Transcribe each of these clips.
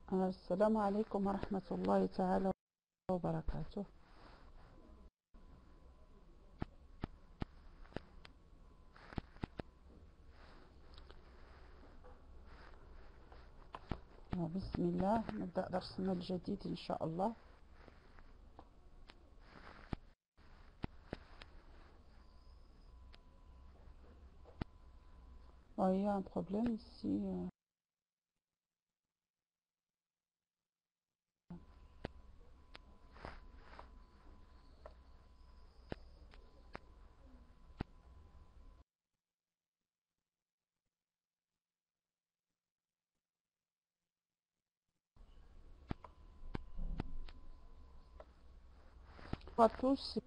السلام عليكم ورحمة الله تعالى وبركاته. بسم الله، نبدأ درسنا الجديد إن شاء الله. Il y a un problème ici. Pas tous.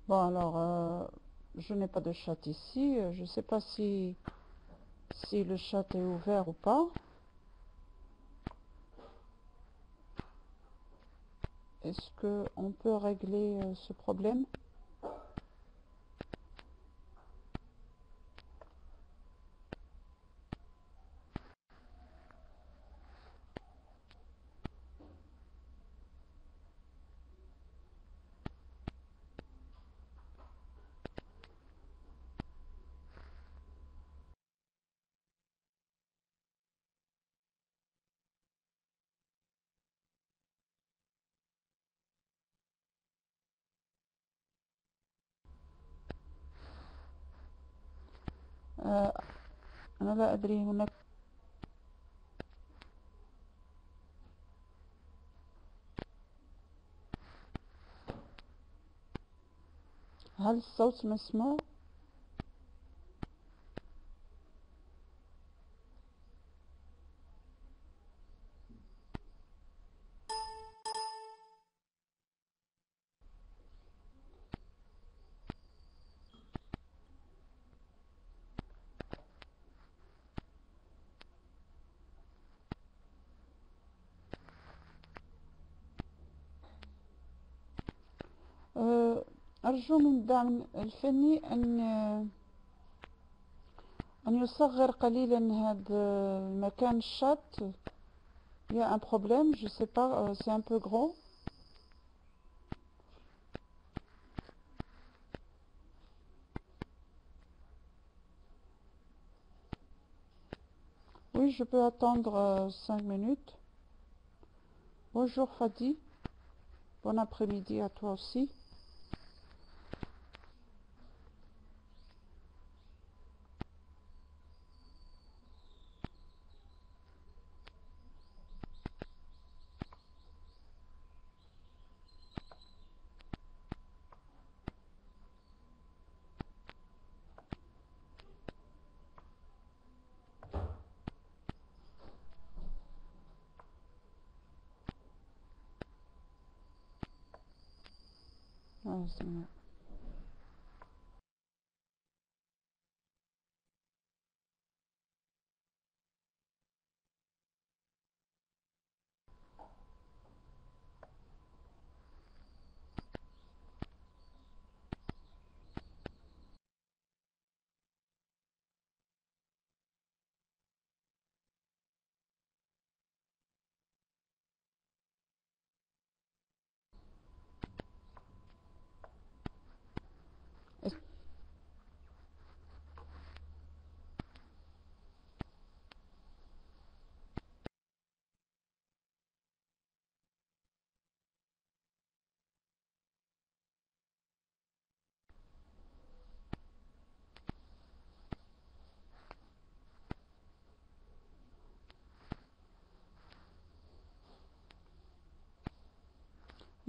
Bon, alors, je n'ai pas de chat ici. Je ne sais pas si le chat est ouvert ou pas. Est-ce qu'on peut régler ce problème? أنا لا أدري هناك. هل الصوت مسموع؟ أرجو من الدعم الفني أن يصغر قليلا هذا المكان الشات. Il y a un problème, je sais pas, c'est un peu grand. Oui, je peux attendre 5 minutes. Bonjour Fadi, bon après-midi à toi aussi.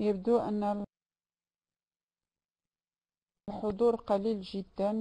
يبدو أن الحضور قليل جدا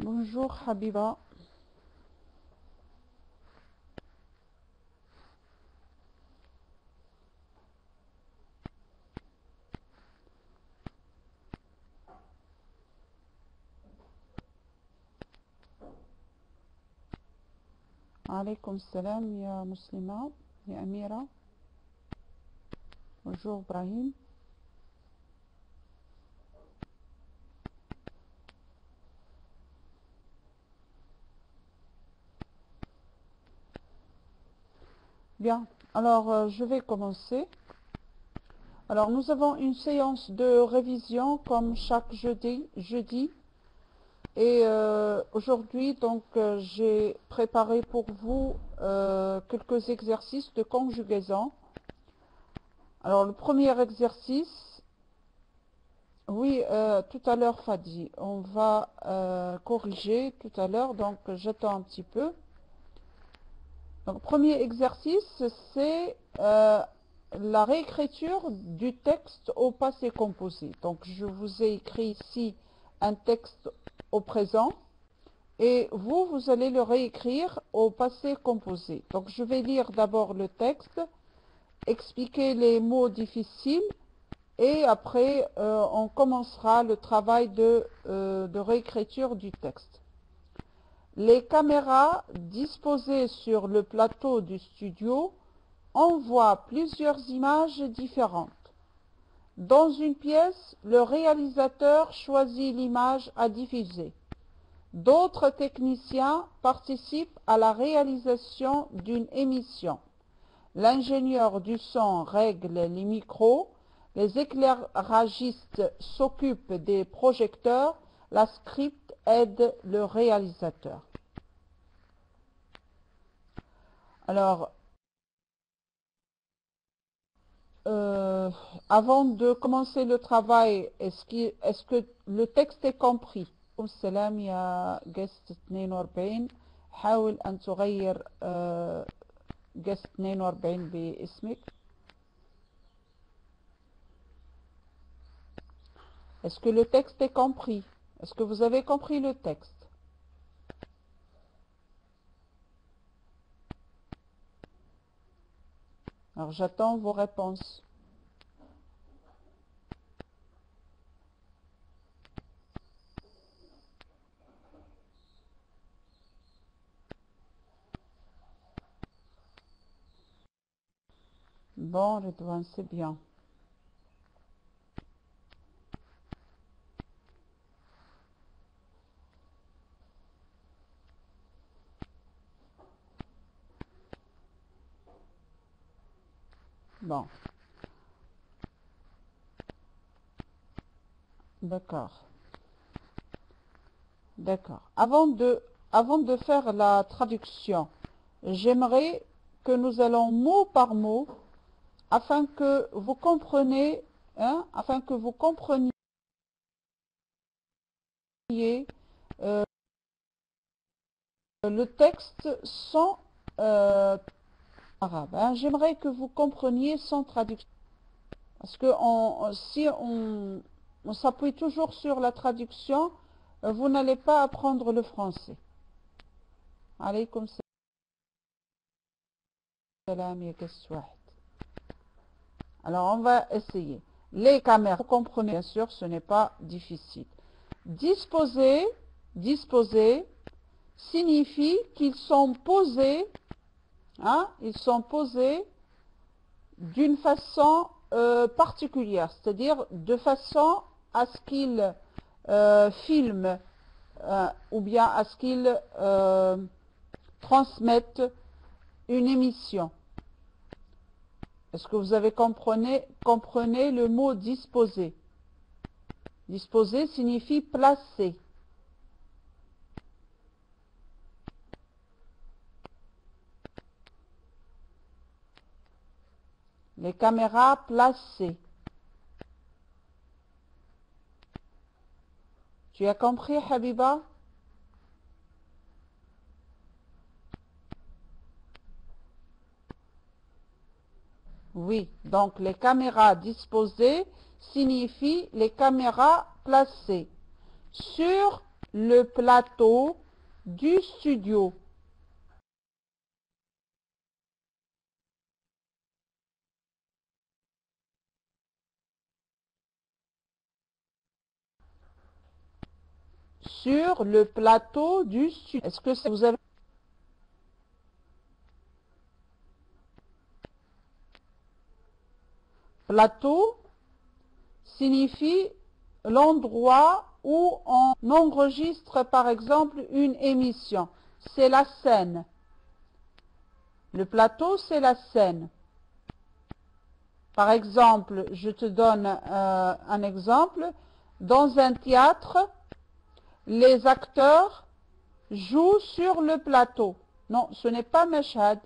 Bonjour Habiba. Alaykoum salam ya muslima, ya Amira. Bonjour Brahim. Bien, alors je vais commencer. Alors nous avons une séance de révision comme chaque jeudi. Et aujourd'hui, donc, j'ai préparé pour vous quelques exercices de conjugaison. Alors le premier exercice, oui, tout à l'heure Fadi, on va corriger tout à l'heure, donc j'attends un petit peu. Donc, premier exercice, c'est la réécriture du texte au passé composé. Donc, je vous ai écrit ici un texte au présent et vous allez le réécrire au passé composé. Donc, je vais lire d'abord le texte, expliquer les mots difficiles et après, on commencera le travail de réécriture du texte. Les caméras disposées sur le plateau du studio envoient plusieurs images différentes. Dans une pièce, le réalisateur choisit l'image à diffuser. D'autres techniciens participent à la réalisation d'une émission. L'ingénieur du son règle les micros, les éclairagistes s'occupent des projecteurs, la script aide le réalisateur. Alors, avant de commencer le travail, est-ce que le texte est compris? السلام يا guest 42 حاول أن تغير guest 42 باسمك. Est-ce que le texte est compris? Est-ce que vous avez compris le texte? Alors j'attends vos réponses. Bon, Redouane, c'est bien. Bon. D'accord. D'accord. Avant de faire la traduction, j'aimerais que nous allons mot par mot afin que vous compreniez, afin que vous compreniez le texte sans arabe. J'aimerais que vous compreniez sans traduction. Parce que si on s'appuie toujours sur la traduction, vous n'allez pas apprendre le français. Alaykoum salam ya Kaswahid. Alors on va essayer. Les caméras, vous comprenez bien sûr, ce n'est pas difficile. Disposer signifie qu'ils sont posés, ils sont posés d'une façon particulière, c'est-à-dire de façon à ce qu'ils filment ou bien à ce qu'ils transmettent une émission. Est-ce que vous avez comprenez le mot disposer? Disposer signifie placer. Les caméras placées. Tu as compris, Habiba? Oui, donc les caméras disposées signifie les caméras placées sur le plateau du studio. Sur le plateau du studio. Est-ce que vous avez... Plateau signifie l'endroit où on enregistre par exemple une émission. C'est la scène. Le plateau, c'est la scène. Par exemple, je te donne un exemple. Dans un théâtre, les acteurs jouent sur le plateau. Non, ce n'est pas mashhad.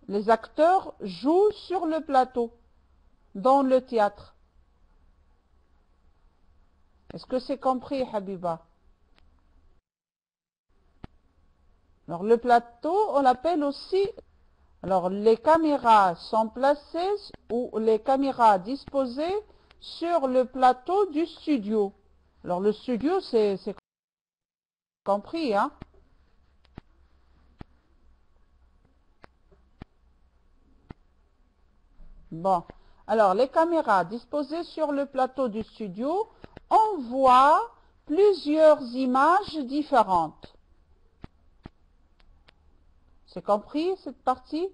Les acteurs jouent sur le plateau, dans le théâtre. Est-ce que c'est compris, Habiba? Alors, le plateau, on l'appelle aussi... Alors, les caméras sont placées ou les caméras disposées sur le plateau du studio. Alors, le studio, c'est compris, hein? Bon. Alors, les caméras disposées sur le plateau du studio envoient plusieurs images différentes. C'est compris, cette partie?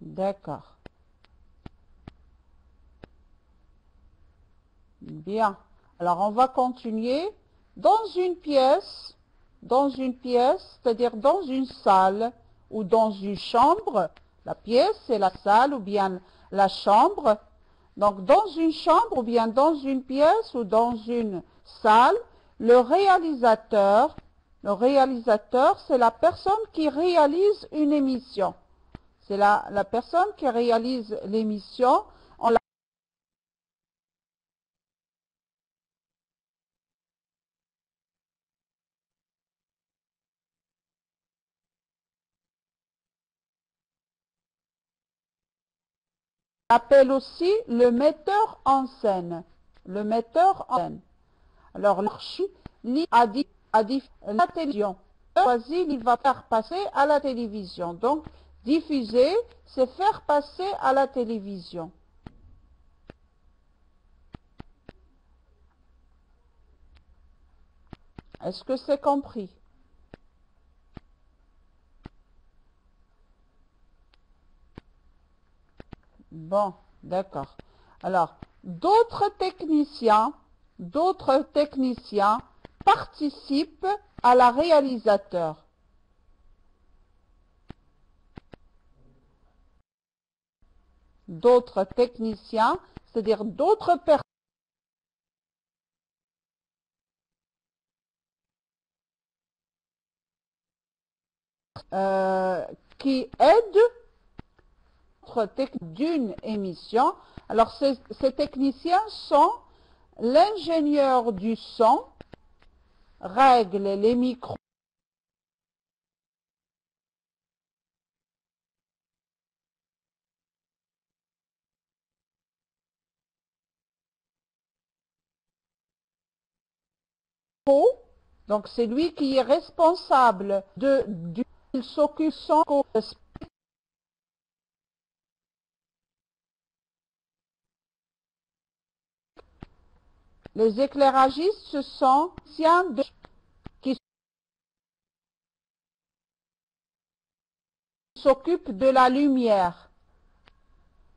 D'accord. Bien. Alors, on va continuer. Dans une pièce, c'est-à-dire dans une salle ou dans une chambre, la pièce, c'est la salle ou bien la chambre. Donc, dans une chambre ou bien dans une pièce ou dans une salle, le réalisateur, c'est la personne qui réalise une émission. C'est la personne qui réalise l'émission. On appelle aussi le metteur en scène. Le metteur en scène. Alors, l'archi a dit la télévision. Choisi, il va faire passer à la télévision. Donc, diffuser, c'est faire passer à la télévision. Est-ce que c'est compris? Bon, d'accord. Alors, d'autres techniciens participent à la réalisateur. D'autres techniciens, c'est-à-dire d'autres personnes qui aident d'une émission. Alors, ces techniciens sont l'ingénieur du son, règle les micros, donc c'est lui qui est responsable il s'occupe les éclairagistes, ce sont qui s'occupent de la lumière.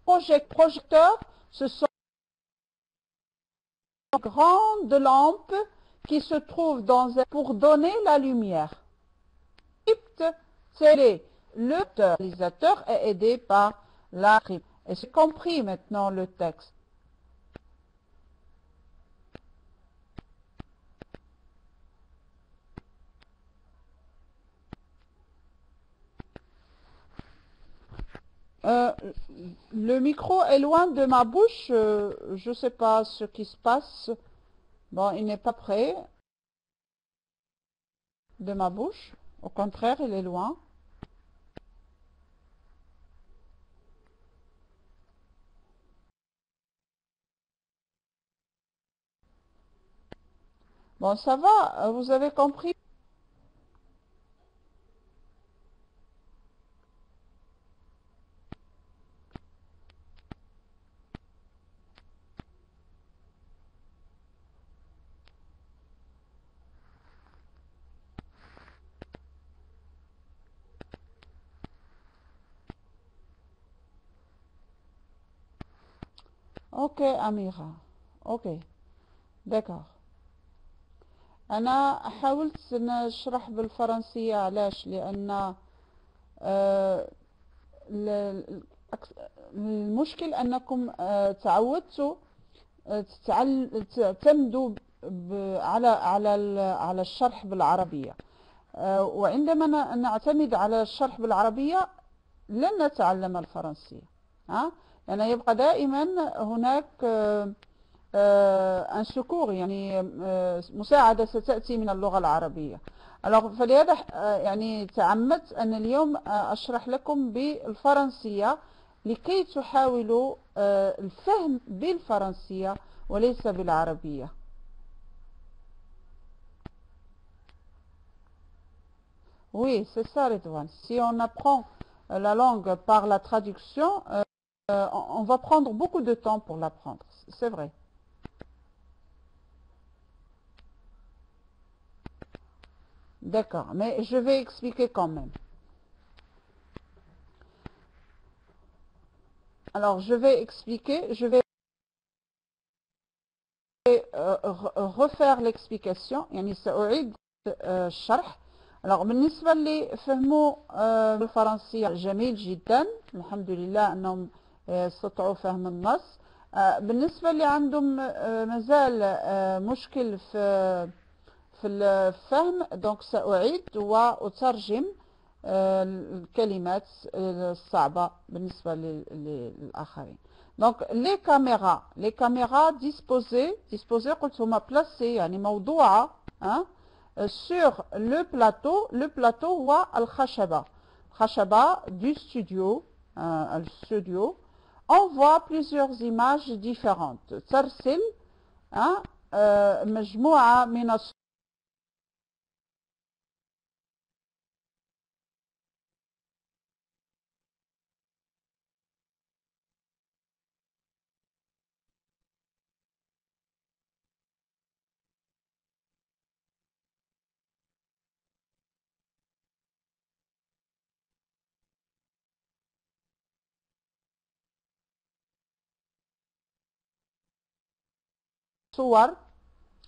Projecteurs, ce sont grandes lampes qui se trouvent pour donner la lumière. C'est le réalisateur est aidé par la script. Et c'est compris maintenant le texte. Le micro est loin de ma bouche. Je ne sais pas ce qui se passe. Bon, il n'est pas près de ma bouche. Au contraire, il est loin. Bon, ça va, vous avez compris? Ok, Amira. Ok, d'accord. أنا حاولت نشرح بالفرنسية. علاش؟ لأن آه، المشكل أنكم تعودتوا تعتمدوا على الشرح بالعربية. وعندما نعتمد على الشرح بالعربية لن نتعلم الفرنسية. لأن يبقى دائما هناك ان سكور، يعني مساعدة ستأتي من اللغة العربية. فلهذا يعني تعمدت أن اليوم أشرح لكم بالفرنسية لكي تحاولوا الفهم بالفرنسية وليس بالعربية. Oui, c'est ça, Redouane. Si on apprend la langue par la traduction, on va prendre beaucoup de temps pour l'apprendre. C'est vrai. D'accord, mais je vais expliquer quand même. Alors, je vais expliquer, je vais refaire l'explication. يعني سأعيد الشرح. Alors بالنسبة اللي فهموا الفرنسية جميل جدا، الحمد لله أنهم استطاعوا فهم النص. بالنسبة اللي عندهم مازال مشكل في الفهم، دونك سأعيد وأترجم الكلمات الصعبة بالنسبة للآخرين. Donc les caméras disposées قلت هما placées يعني موضوعة sur le plateau هو الخشبة du studio. الستوديو on voit plusieurs images différentes. ترسل مجموعة من الصور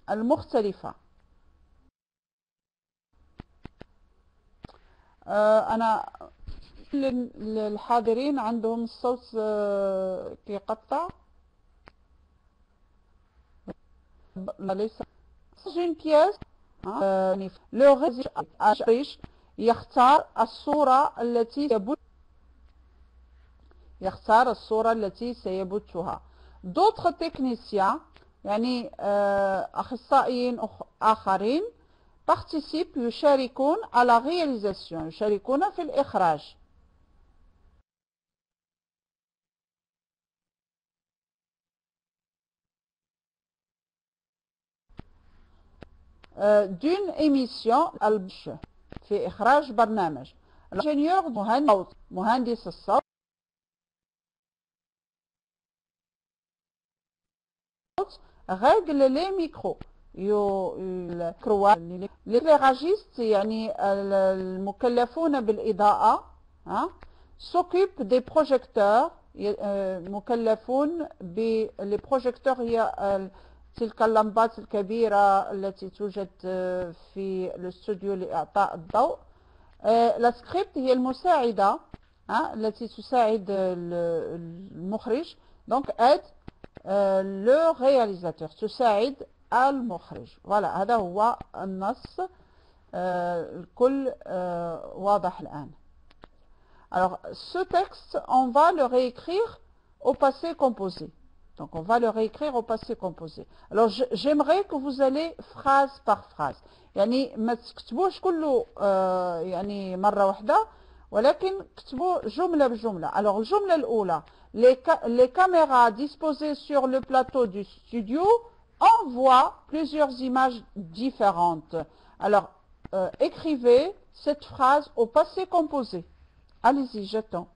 المختلفة. أنا الحاضرين عندهم الصوت يقطع. ليس une pièce. يعني لو يختار الصورة التي سيبثها. d'autres techniciens يعني أخصائيين آخرين participent يشاركون à la réalisation، يشاركون في الإخراج. d'une émission في إخراج برنامج. الانجينيور مهندس الصوت règle les micros. l'éclairagiste يعني المكلفون بالإضاءة s'occupe des projecteurs. مكلفون باللي projecteurs هي تلك اللمبات الكبيرة التي توجد في الاستوديو لإعطاء الضوء. السكريبت هي المساعدة التي تساعد المخرج. دونك aide le réalisateur، تساعد المخرج. فوالا هذا هو النص. الكل واضح الآن. Alors ce texte on va le réécrire au passé composé. Donc on va le réécrire au passé composé. Alors j'aimerais que vous allez phrase par phrase، يعني ما تكتبوش كله يعني مرة واحدة، ولكن كتبوا جملة بجملة. Alors الجملة الأولى: les caméras disposées sur le plateau du studio envoie plusieurs images différentes. Alors, écrivez cette phrase au passé composé. Allez-y, j'attends.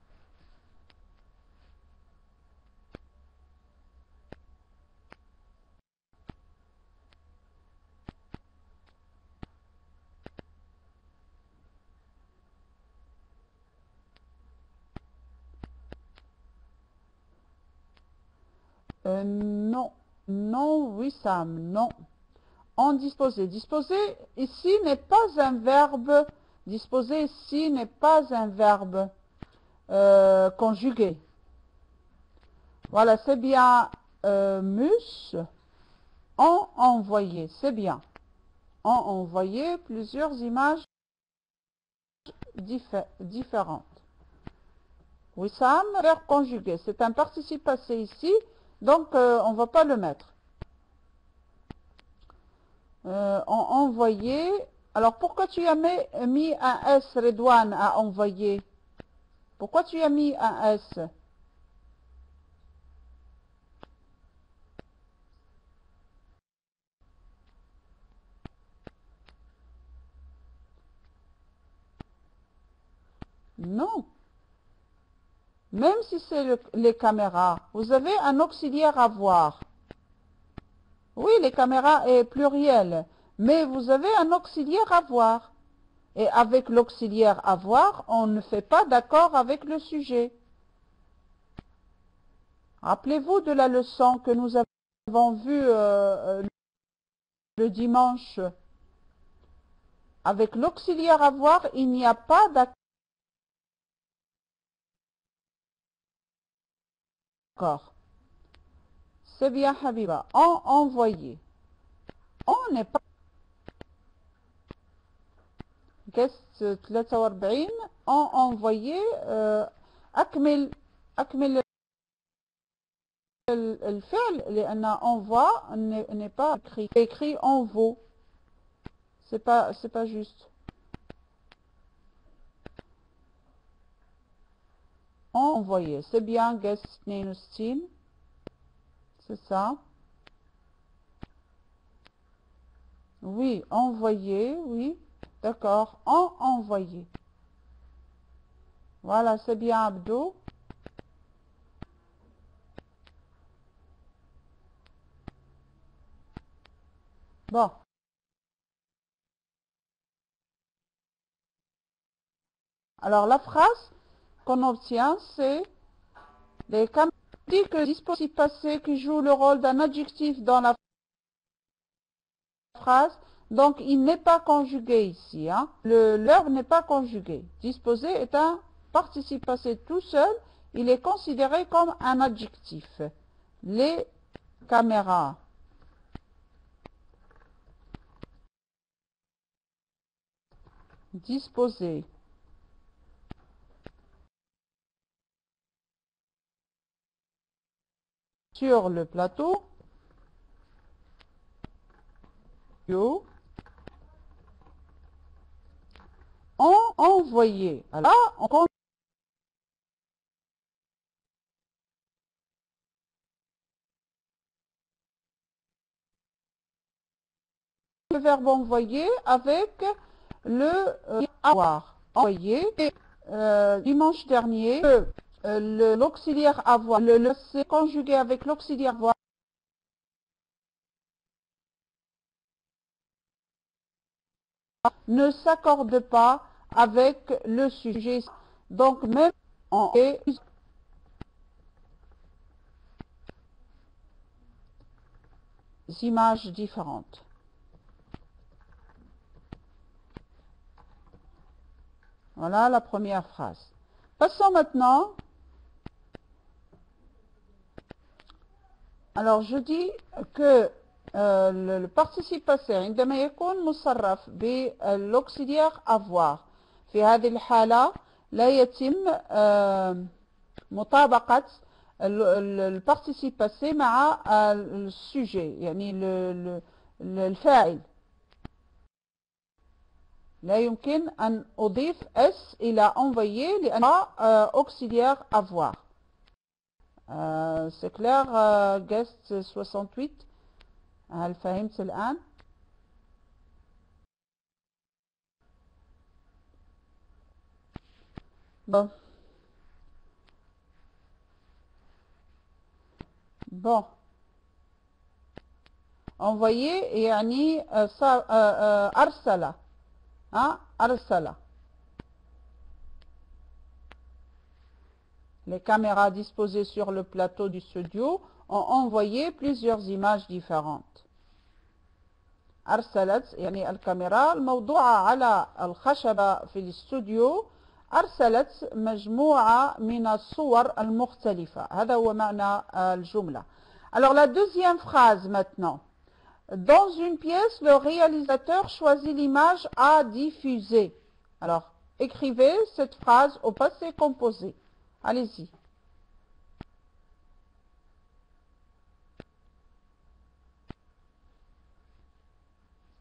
Non, non, Wissam, non. En disposer. Disposer ici n'est pas un verbe. Disposer ici n'est pas un verbe conjugué. Voilà, c'est bien mus en envoyé. C'est bien. En envoyé plusieurs images différentes. Wissam, verbe conjugué. C'est un participe passé ici, donc on ne va pas le mettre. En envoyé. Alors pourquoi tu as mis un S, Redouane, à envoyer? Pourquoi tu as mis un S? Non. Même si c'est les caméras, vous avez un auxiliaire avoir. Oui, les caméras est pluriel, mais vous avez un auxiliaire avoir. Et avec l'auxiliaire avoir, on ne fait pas d'accord avec le sujet. Rappelez-vous de la leçon que nous avons vue le dimanche. Avec l'auxiliaire avoir, il n'y a pas d'accord. C'est bien, Habiba. En envoyer. On n'est pas. Guest 43 en envoyer أكمل الفعل لأن envoie n'est pas écrit envoie. C'est pas juste. Envoyer, c'est bien guest 62. C'est ça. Oui, envoyer, oui. D'accord, en envoyer. Voilà, c'est bien Abdo. Bon. Alors la phrase qu'on obtient, c'est les caméras dit que le dispositif passé qui joue le rôle d'un adjectif dans la phrase, donc il n'est pas conjugué ici. Hein. L'heure n'est pas conjugué. Disposé est un participe passé tout seul, il est considéré comme un adjectif. Les caméras. Disposé. Sur le plateau. En envoyé. Alors, on le verbe envoyer avec le avoir. Envoyer. Et, dimanche dernier, l'auxiliaire avoir, c'est conjugué avec l'auxiliaire avoir. Ne s'accorde pas avec le sujet. Donc même en images différentes. Voilà la première phrase. Passons maintenant. Alors je dis que le participe passé عندما يكون مصرف بالauxiliaire avoir في هذه الحالة لا يتم مطابقة الparticipe passé مع السوجي يعني الفاعل. لا يمكن أن أضيف S إلى envoyer لأن auxiliaire avoir. C'est clair, guest 68. هل فهمت الآن؟ Bon. Bon. Envoyer يعني أرسل. أرسل. Les caméras disposées sur le plateau du studio ont envoyé plusieurs images différentes. أرسلت يعني الكاميرا الموضوعة على الخشبة في الاستوديو أرسلت مجموعة من الصور المختلفة. هذا هو معنى الجملة. Alors la deuxième phrase maintenant. Dans une pièce, le réalisateur choisit l'image à diffuser. Alors, écrivez cette phrase au passé composé. Allez-y.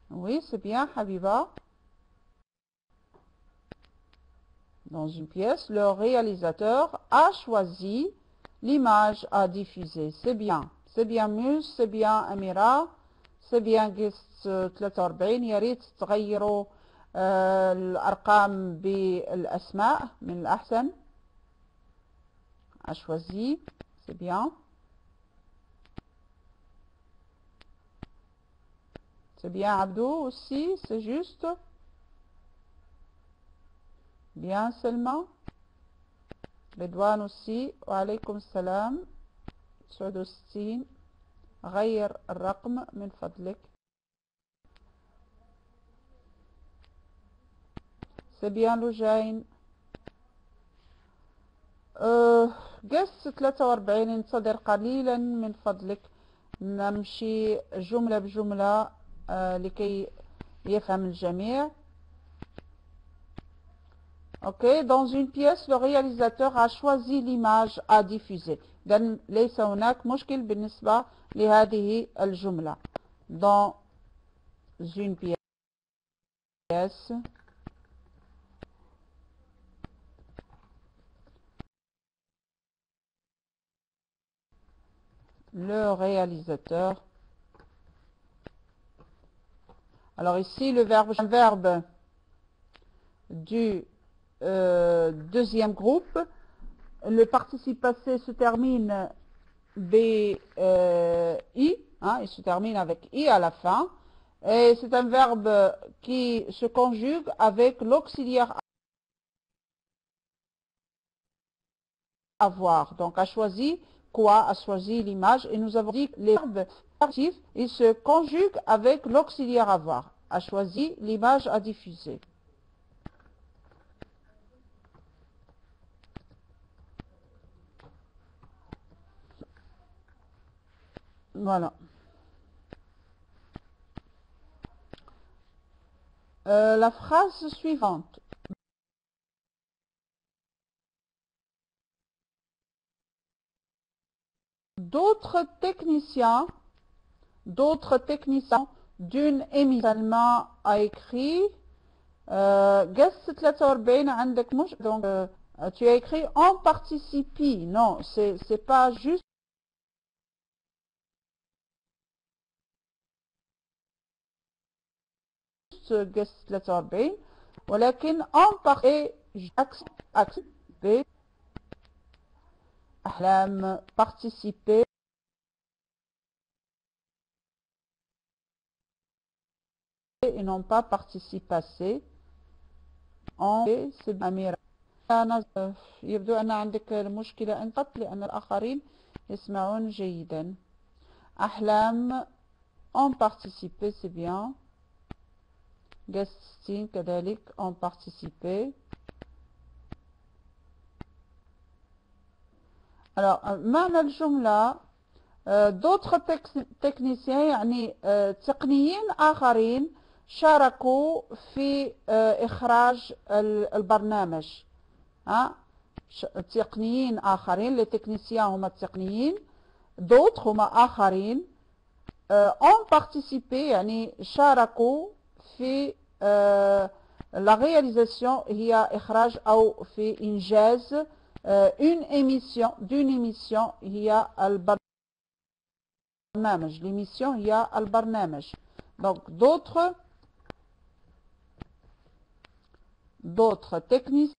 Oui, c'est bien, Habiba. Dans une pièce, le réalisateur a choisi l'image à diffuser. C'est bien. C'est bien Mus, c'est bien Amira, c'est bien Guest 43. يا ريت تغيروا الأرقام بالأسماء من الأحسن. A choisi, c'est bien. C'est bien Abdou aussi, c'est juste. Bien seulement. رضوان aussi. وعليكم السلام. سعود غير الرقم من فضلك. C'est bien لجين. قس 43 انتظر قليلا من فضلك. نمشي جملة بجملة لكي يفهم الجميع. Ok, dans une pièce, le réalisateur a choisi l'image à diffuser. إذن ليس هناك مشكل بالنسبة لهذه الجملة. Dans une pièce, le réalisateur. Alors ici, le verbe, un verbe du deuxième groupe. Le participe passé se termine BI, il se termine avec I à la fin. Et c'est un verbe qui se conjugue avec l'auxiliaire avoir. Donc, a choisi quoi? A choisi l'image. Et nous avons dit que les verbes actifs, ils se conjuguent avec l'auxiliaire avoir. A choisi l'image à diffuser. Voilà. La phrase suivante. D'autres techniciens d'une émission a écrit قس 43 عندك مش donc tu as écrit en participe. Non, c'est pas juste قس 43 ولكن en participer أحلام participer et non pas participe passé. en c'est أميرة. أنا يبدو أن عندك المشكلة أنت لأن الآخرين يسمعون جيدا. أحلام en participer c'est bien. Gastin كذلك en participer. Alors معنى الجملة d'autres techniciens يعني تقنيين آخرين شاركوا في إخراج البرنامج. تقنيين آخرين les techniciens هما التقنيين d'autres هما آخرين ont participé يعني شاركوا في la réalisation هي إخراج أو في إنجاز d'une émission هي البرنامج l'émission, il y a al-barnamaj. Donc d'autres techniciens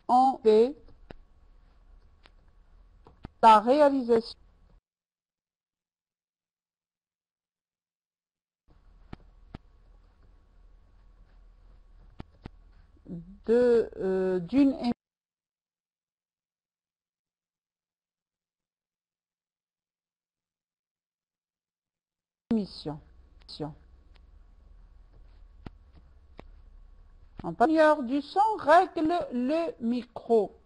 ont fait la réalisation d'une émission. L'ingénieur du son règle le micro.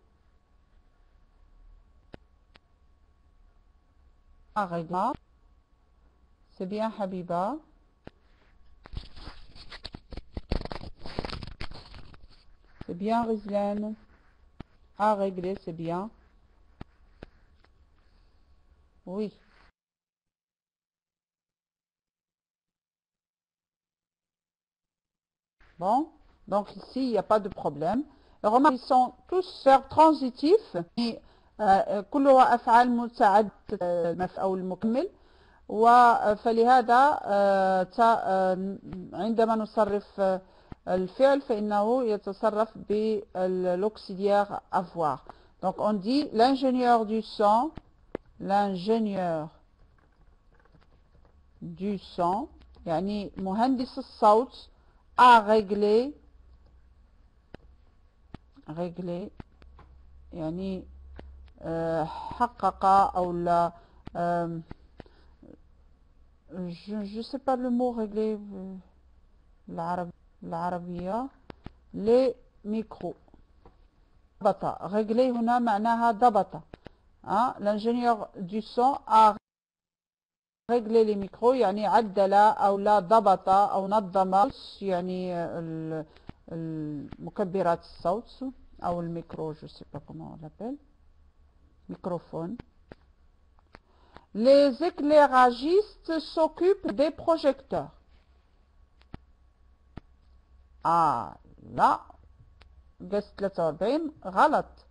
C'est bien Habiba. C'est bien Rizlan. À régler, c'est bien. Oui. Bon. Donc ici, il n'y a pas de problème. Remarque, ils sont tous verbes transitifs. كلها أفعال مساعدة أو المكمل. فلهذا عندما نصرف الفعل فإنه يتصرف بالauxiliaire avoir. Donc on dit l'ingénieur du son, يعني مهندس الصوت a réglé يعني حقق أو لا je ne sais pas le mot régler العربية les micros ضبط régler هنا معناها ضبط l'ingénieur du son a réglé les micros يعني عدل أو لا ضبط أو نظم يعني مكبرات الصوت أو الميكرو je sais pas comment on l'appelle microphone. Les éclairagistes s'occupent des projecteurs. Là قست 43 غلط.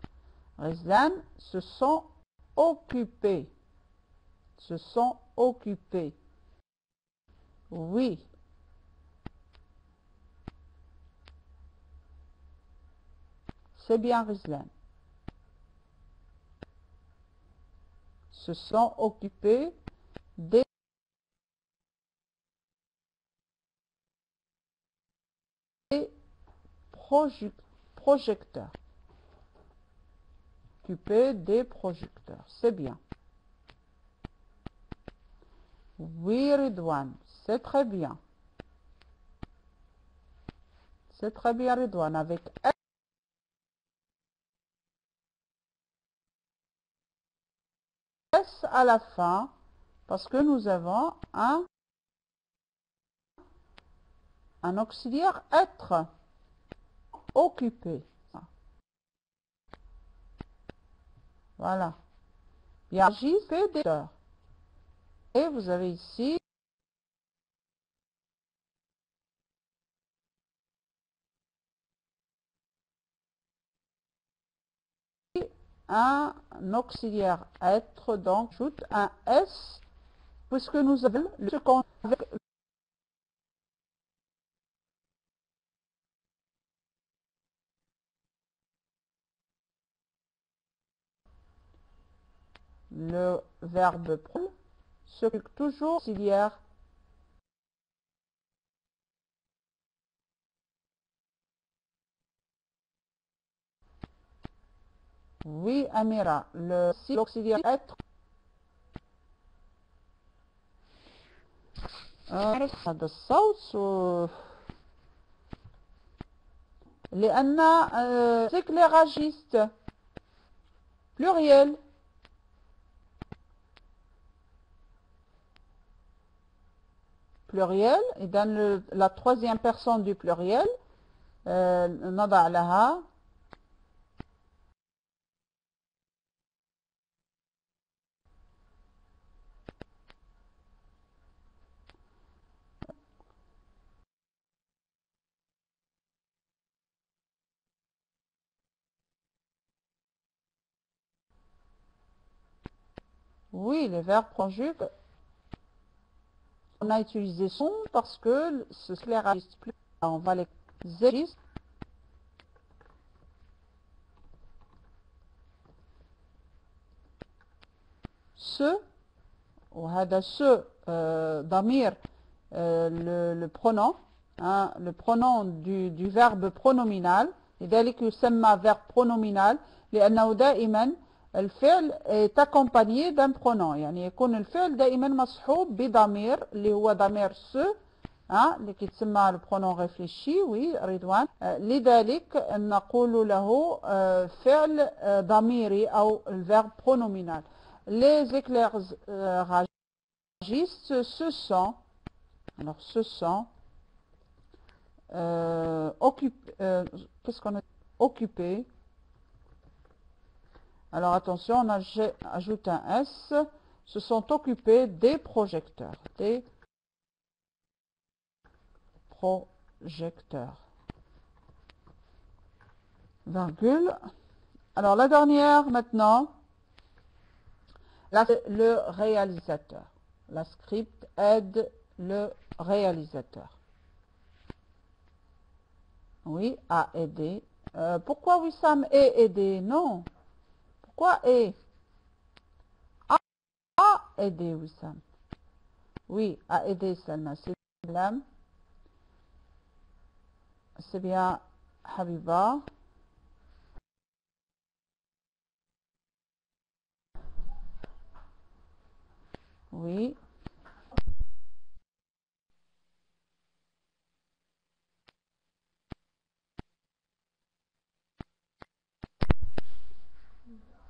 غزلان se sont occupés. Oui. C'est bien Rizlan. Se sont occupés des projecteurs. Occupés des projecteurs. C'est bien. Oui, Ridwan. C'est très bien. C'est très bien, Ridwan. Avec S à la fin, parce que nous avons un auxiliaire être. Occupé. Voilà. Hiérarchie des. Et vous avez ici un auxiliaire être, donc j'ajoute un S, puisque nous avons le second avec le verbe pro, s'occupe toujours auxiliaire. Oui, Amira, l'auxiliaire être. هذا الصوت لأن éclairagiste pluriel. Pluriel, et dans la troisième personne du pluriel, نضع لها Oui, les verbes conjuguent. On a utilisé son parce que ce scléragiste plus. On va les exercices. Ce, وهذا ce ضمير le pronom, hein, le pronom du verbe pronominal. لذلك يسمى verbe pronominal لأنه دائما الفعل est accompagné d'un pronom. يعني يكون الفعل دائما مصحوب بضمير اللي هو ضمير ce اللي كيتسمى البرونون ريفليشي. وي رضوان. لذلك نقول له فعل ضميري أو الفيرب pronominal. Les éclairagistes se sont, alors se sont occupés, qu'est-ce qu'on a occupé. Alors attention, on ajoute un S, se sont occupés des projecteurs, des projecteurs. Virgule. Alors la dernière maintenant. Là, le réalisateur. La script aide le réalisateur. Oui, a aidé. Pourquoi Wissam est aidé? Non. Pourquoi est? A aidé Wissam. Oui, a aidé Salma. C'est bien. C'est bien Habiba. Oui.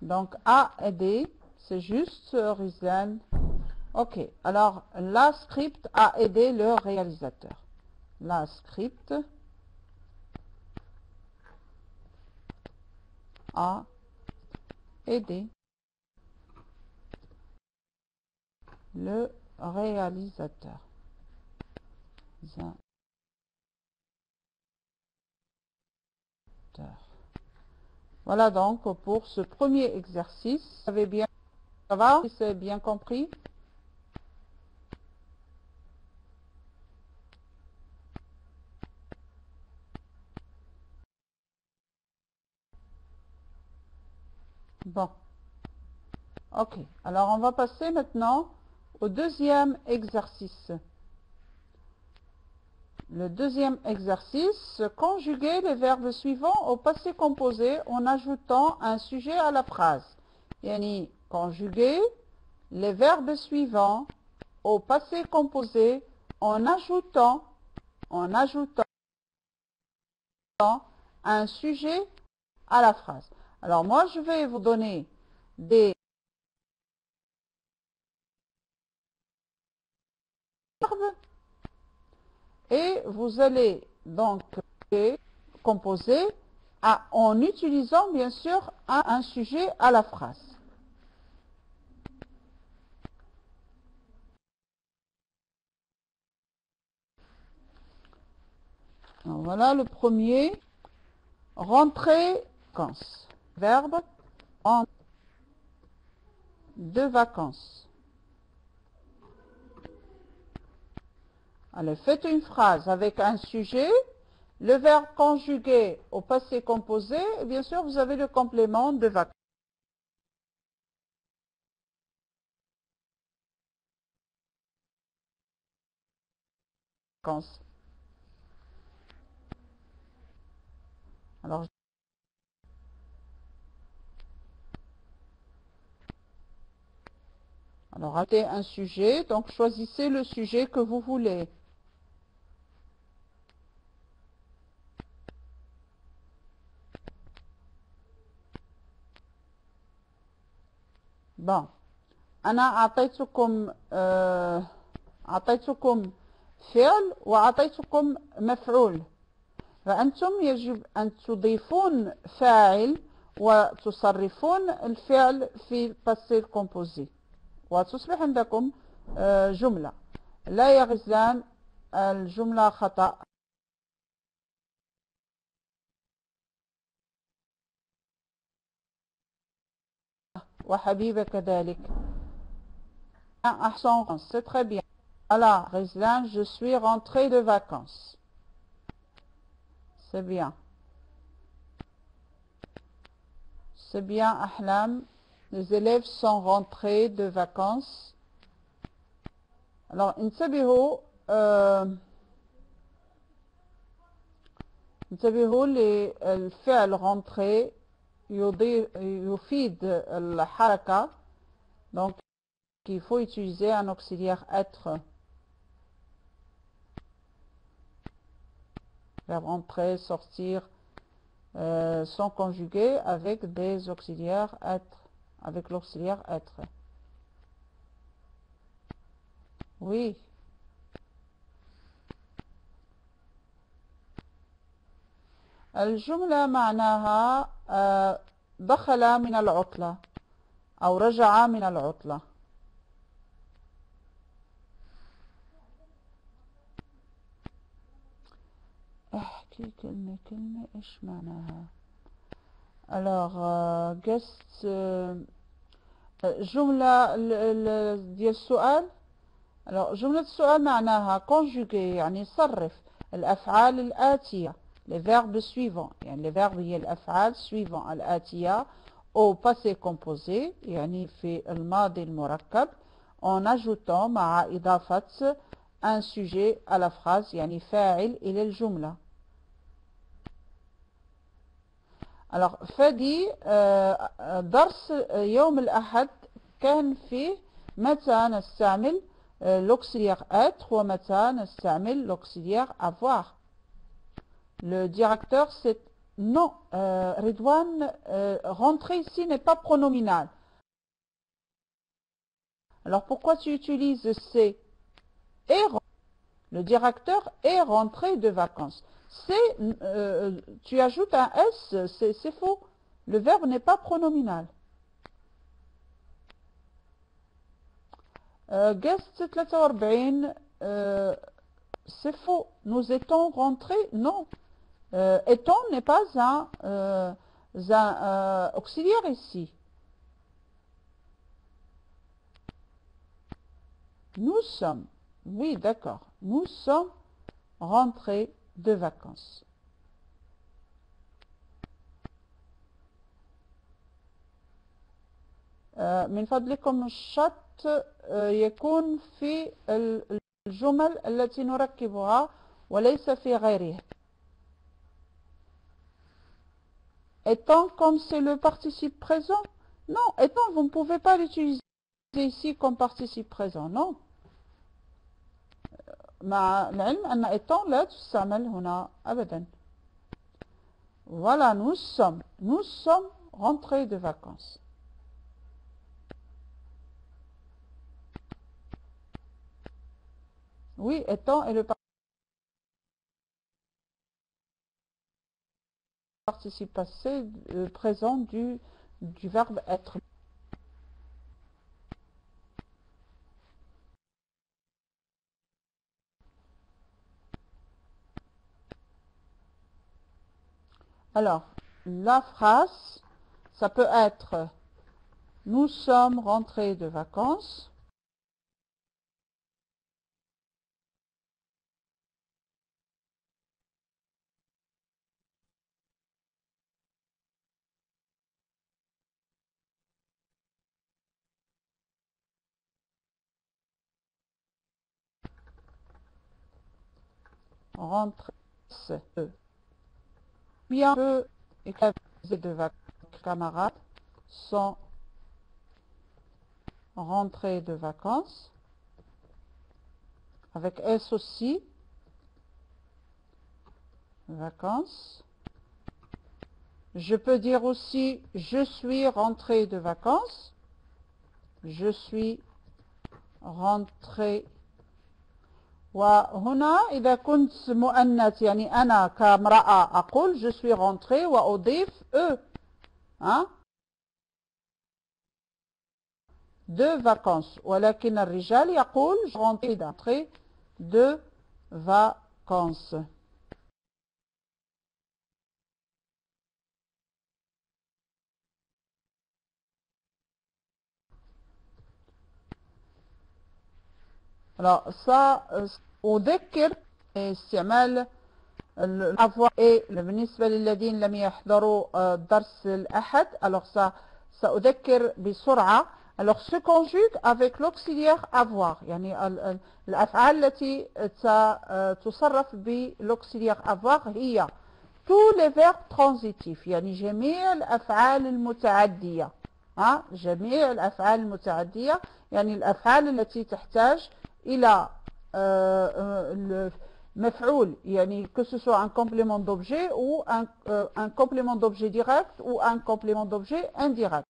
Donc, a aidé, c'est juste Rizlan. Ok, alors la script a aidé le réalisateur. La script a aidé le réalisateur. Voilà donc pour ce premier exercice. Vous avez bien, ça va? C'est bien compris? Bon. Ok. Alors on va passer maintenant au deuxième exercice. Le deuxième exercice, conjuguer les verbes suivants au passé composé en ajoutant un sujet à la phrase. Yani, conjuguer les verbes suivants au passé composé en ajoutant un sujet à la phrase. Alors moi, je vais vous donner des verbes et vous allez donc composer en utilisant bien sûr un sujet à la phrase. Alors, voilà le premier. Rentrer, vacances. Verbe en de vacances. Allez, faites une phrase avec un sujet, le verbe conjugué au passé composé, et bien sûr, vous avez le complément de vacances. Alors, rajoutez un sujet, donc choisissez le sujet que vous voulez. Bon. أنا أعطيتكم فعل وأعطيتكم مفعول. فأنتم يجب أن تضيفون فاعل وتصرفون الفعل في passé composé وتصبح عندكم جملة. لا يا غزلان، الجملة خطأ. وحبيبة كذلك. C'est très bien. Alors, Rizlan, je suis rentrée de vacances. C'est bien. C'est bien, Ahlam. Les élèves sont rentrés de vacances. Alors, انتبهوا انتبهوا للفعل rentré يفيد الحركة. Donc, il faut utiliser un auxiliaire être. Verbe rentrer, sortir, sont conjugués avec des auxiliaires être. Avec l'auxiliaire être. Oui. الجملة معناها دخل من العطلة أو رجع من العطلة. احكي كلمة كلمة ايش معناها. alors guest جملة ديال السؤال. alors جملة السؤال معناها conjuguer يعني صرف الأفعال الآتية les verbes suivants يعني les verbes هي الأفعال suivants الآتية au passé composé يعني في الماضي المركب en ajoutant مع إضافة un sujet à la phrase يعني فاعل إلى الجملة. alors فادي درس يوم الأحد كان فيه متى نستعمل l'auxiliaire être ومتى نستعمل l'auxiliaire avoir. Le directeur c'est non, Redouane, rentrer ici n'est pas pronominal. Alors pourquoi tu utilises c'est et le directeur est rentré de vacances. C'est tu ajoutes un S, c'est faux. Le verbe n'est pas pronominal. Guest 43 c'est faux. Nous étions rentrés, non. Étant n'est pas un auxiliaire ici. Nous sommes, oui d'accord, nous sommes rentrés de vacances. من فضلكم الشط يكون في الجمل التي نركبها وليس في غيرها. Étant comme c'est le participe présent. Non, étant vous ne pouvez pas l'utiliser ici comme participe présent, non. مع العلم أن étant لا تستعمل هنا أبدا. Voilà, nous sommes rentrés de vacances. Oui, étant est le participe passé présent du verbe être. Alors, la phrase, ça peut être « Nous sommes rentrés de vacances ». Rentrés bien peu et de vacances camarades sont rentrés de vacances avec S aussi vacances. Je peux dire aussi je suis rentré de vacances. Je suis rentré. وهنا إذا كنت مؤنث يعني أنا كامرأة أقول je suis rentré وأضيف eux hein de vacances ولكن الرجال يقول je suis rentré de vacances. Alors ça أذكر استعمال الأفوار بالنسبة للذين لم يحضروا درس الأحد. Alors ça سأذكر بسرعة. Alors se conjugue avec l'auxiliaire avoir. يعني الأفعال التي تصرف بالauxiliaire avoir هي tous les verbes transitifs. يعني جميع الأفعال المتعدية. جميع الأفعال المتعدية يعني الأفعال التي تحتاج إلى مفعول يعني que ce soit un complément d'objet ou un complément d'objet direct ou un complément d'objet indirect.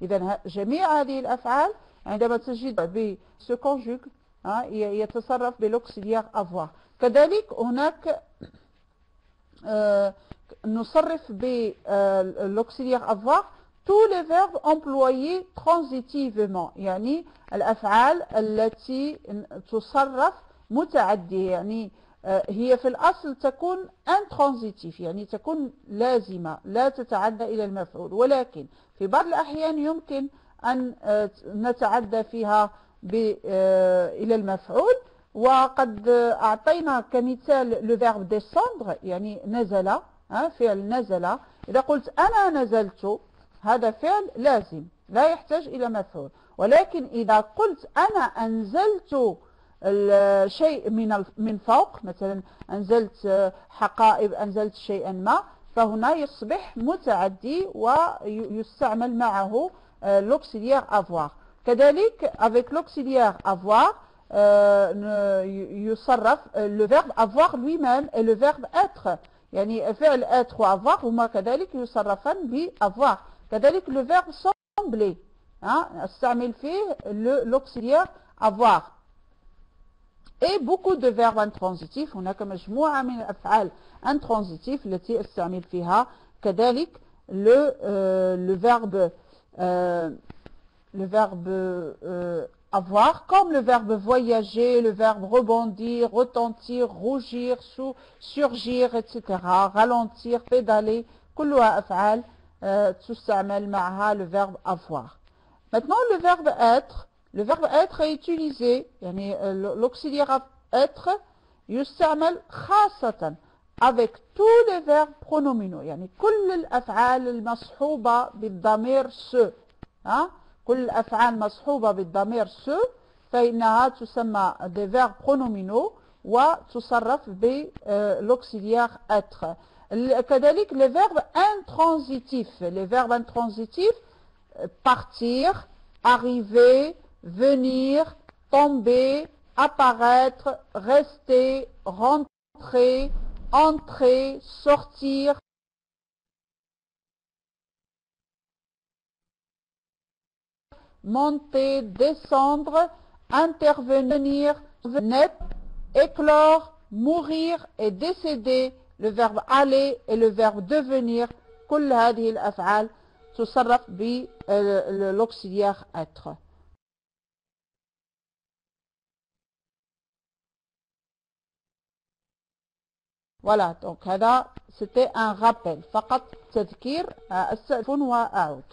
إذا جميع هذه الأفعال عندما تجد se conjugue يتصرف بالauxiliaire avoir. كذلك هناك نصرف بالauxiliaire avoir tous les verbes employés transitivement يعني الأفعال التي تصرف متعدية يعني هي في الأصل تكون intransitive يعني تكون لازمة لا تتعدى إلى المفعول ولكن في بعض الأحيان يمكن أن نتعدى فيها إلى المفعول. وقد أعطينا كمثال le verbe descendre يعني نزل فعل نزل. إذا قلت أنا نزلت هذا فعل لازم لا يحتاج إلى مفعول. ولكن إذا قلت أنا أنزلت الشيء من فوق مثلا أنزلت حقائب أنزلت شيئا ما فهنا يصبح متعدي ويستعمل معه l'auxiliaire avoir. كذلك avec l'auxiliaire avoir يصرف le verbe avoir lui-même et le verbe être يعني فعل être و avoir هما كذلك يصرفان ب avoir. كذلك le verbe sembler استعمل فيه l'auxiliaire avoir. et beaucoup de verbes intransitifs. هناك مجموعة من الأفعال intransitifs التي استعمل فيها كذلك le verbe avoir comme le verbe voyager, le verbe rebondir, retentir, rougir, surgir, etc. ralentir, pédaler كلها أفعال تستعمل معها le verbe avoir. Maintenant le verbe être. Le verbe être est utilisé يعني l'auxiliaire être يستعمل خاصة avec tous les verbes pronominaux يعني كل الأفعال المصحوبة بالضمير se كل الأفعال مصحوبة بالضمير se فإنها تسمى des verbes pronominaux وتصرف بالauxiliaire être. كذلك les verbes intransitifs. Les verbes intransitifs partir, arriver, venir, tomber, apparaître, rester, rentrer, entrer, sortir, monter, descendre, intervenir, naître, éclore, mourir et décéder. Le verbe aller et le verbe devenir. كل هذه الأفعال تصرف بالauxiliaire être. Voilà, donc هذا c'était un rappel. فقط تذكير. أستأذن وأعود.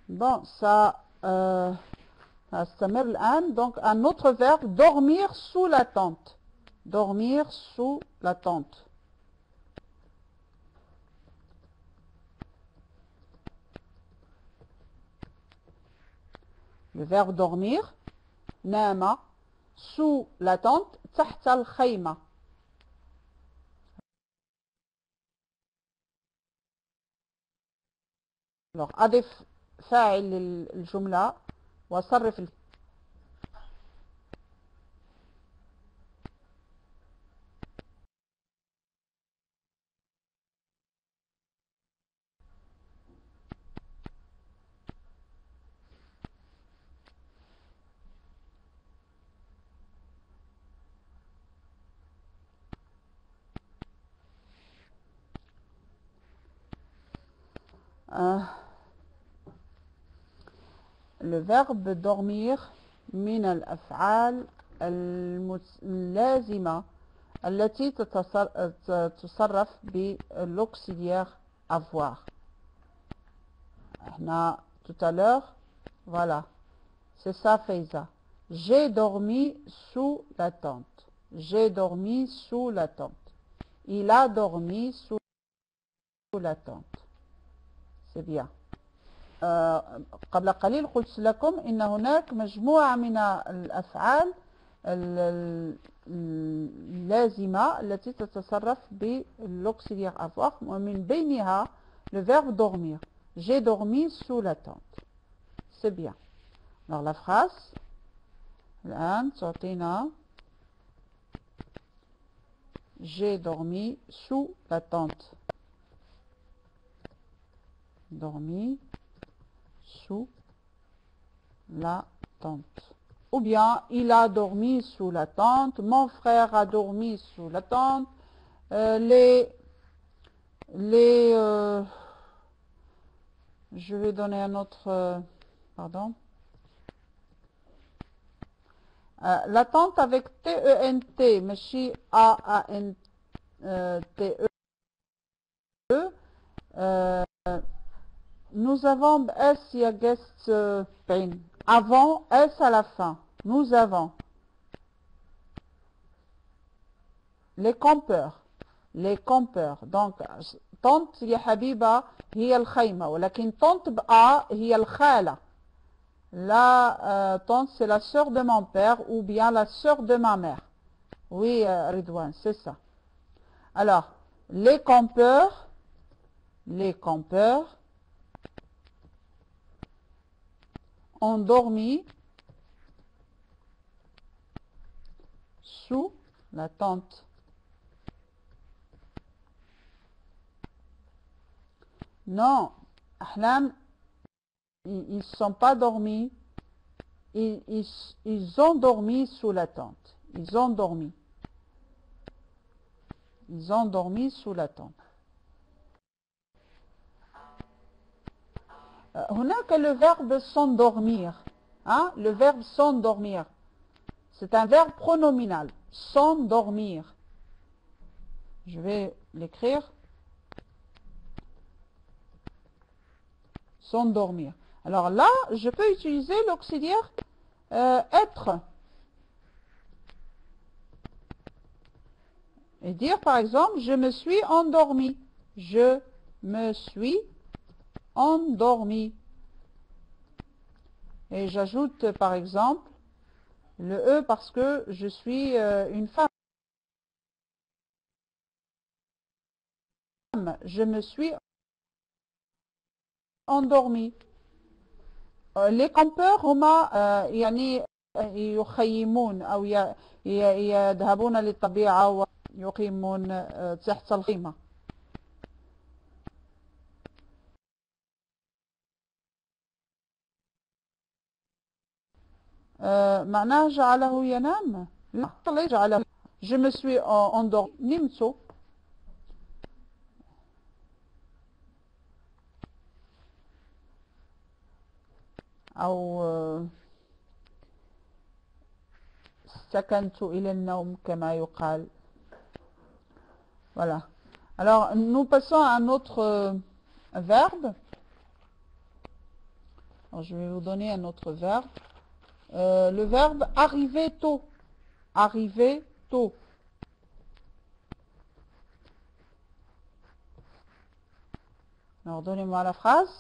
Bon, ça استمر الآن. Donc un autre verbe, dormir sous la tente. Dormir sous la tente. Le verbe dormir, نام sous la tente, تحت الخيمة. Alors أضف فاعل الجملة وصرف le verbe dormir من الأفعال اللازمة التي تصرف بالauxiliaire avoir. Tout à l'heure, voilà, c'est ça Faiza. J'ai dormi sous la tente. J'ai dormi sous la tente. Il a dormi sous la tente. C'est bien. قبل قليل قلت لكم إن هناك مجموعة من الأفعال اللازمة التي تتصرف بالauxiliaire avoir ومن بينها le verbe dormir. J'ai dormi sous la tente. C'est bien. Alors la phrase الآن تعطينا j'ai dormi sous la tente. Dormi sous la tente. Ou bien, il a dormi sous la tente, mon frère a dormi sous la tente, je vais donner un autre, pardon. La tente avec T-E-N-T, ماشي A-A-N-T-E. Nous avons S يجس بين avant S à la fin. Nous avons les campeurs. Les campeurs. Donc tante يا حبيبة هي الخيمة ولكن tante بأ هي الخالة. La tante c'est la sœur de mon père ou bien la sœur de ma mère. Oui Ridwan, c'est ça. Alors les campeurs ont dormi sous la tente. Non, Ahlam, ils ne sont pas dormis. Ils ont dormi sous la tente. Ils ont dormi. Ils ont dormi sous la tente. هناك le verbe s'endormir. Hein? Le verbe s'endormir. C'est un verbe pronominal. S'endormir. Je vais l'écrire. S'endormir. Alors là, je peux utiliser l'auxiliaire être. Et dire par exemple, je me suis endormi. Je me suis endormi. Et j'ajoute par exemple le E parce que je suis une femme. Je me suis endormi. Les campeurs هما يعني يخيمون أو يذهبون للطبيعة ويقيمون تحت الخيمة. معناه جعله ينام. لا جعله. Je me suis endormi. نمت. أو سكنت إلى النوم كما يقال. Voilà. Alors, nous passons à un autre verbe. Alors, je vais vous donner un autre verbe. Le verbe arriver tôt. Arriver tôt. Alors, donnez-moi la phrase.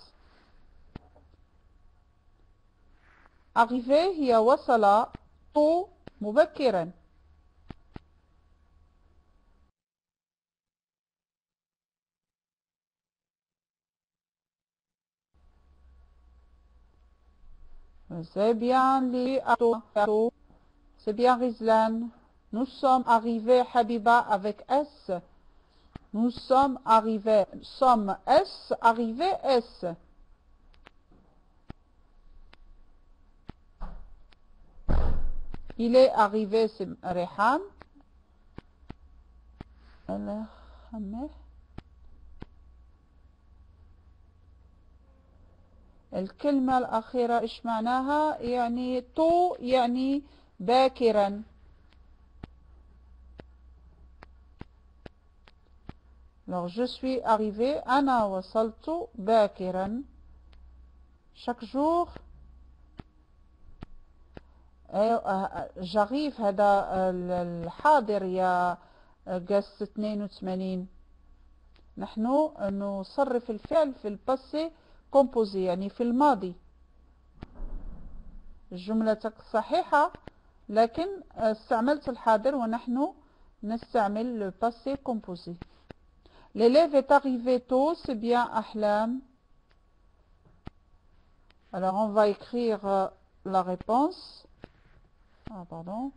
Arriver هي وصل طو مبكرا. C'est bien les autos. C'est bien Rizlan. Nous sommes arrivés Habiba avec S. Nous sommes arrivés. Sommes S. Arrivé S. Il est arrivé, c'est Rehan. الكلمة الأخيرة إيش معناها؟ يعني تو يعني باكرا. Alors je suis arrivé أنا وصلت باكرا. chaque jour j'arrive. هذا الحاضر يا قس 82. نحن نصرف الفعل في الباسي كومبوزي يعني في الماضي. جملتك صحيحة لكن استعملت الحاضر ونحن نستعمل le passé composé. L'élève est arrivé tôt, c'est bien Ahlam. Alors on va écrire la réponse. Ah pardon.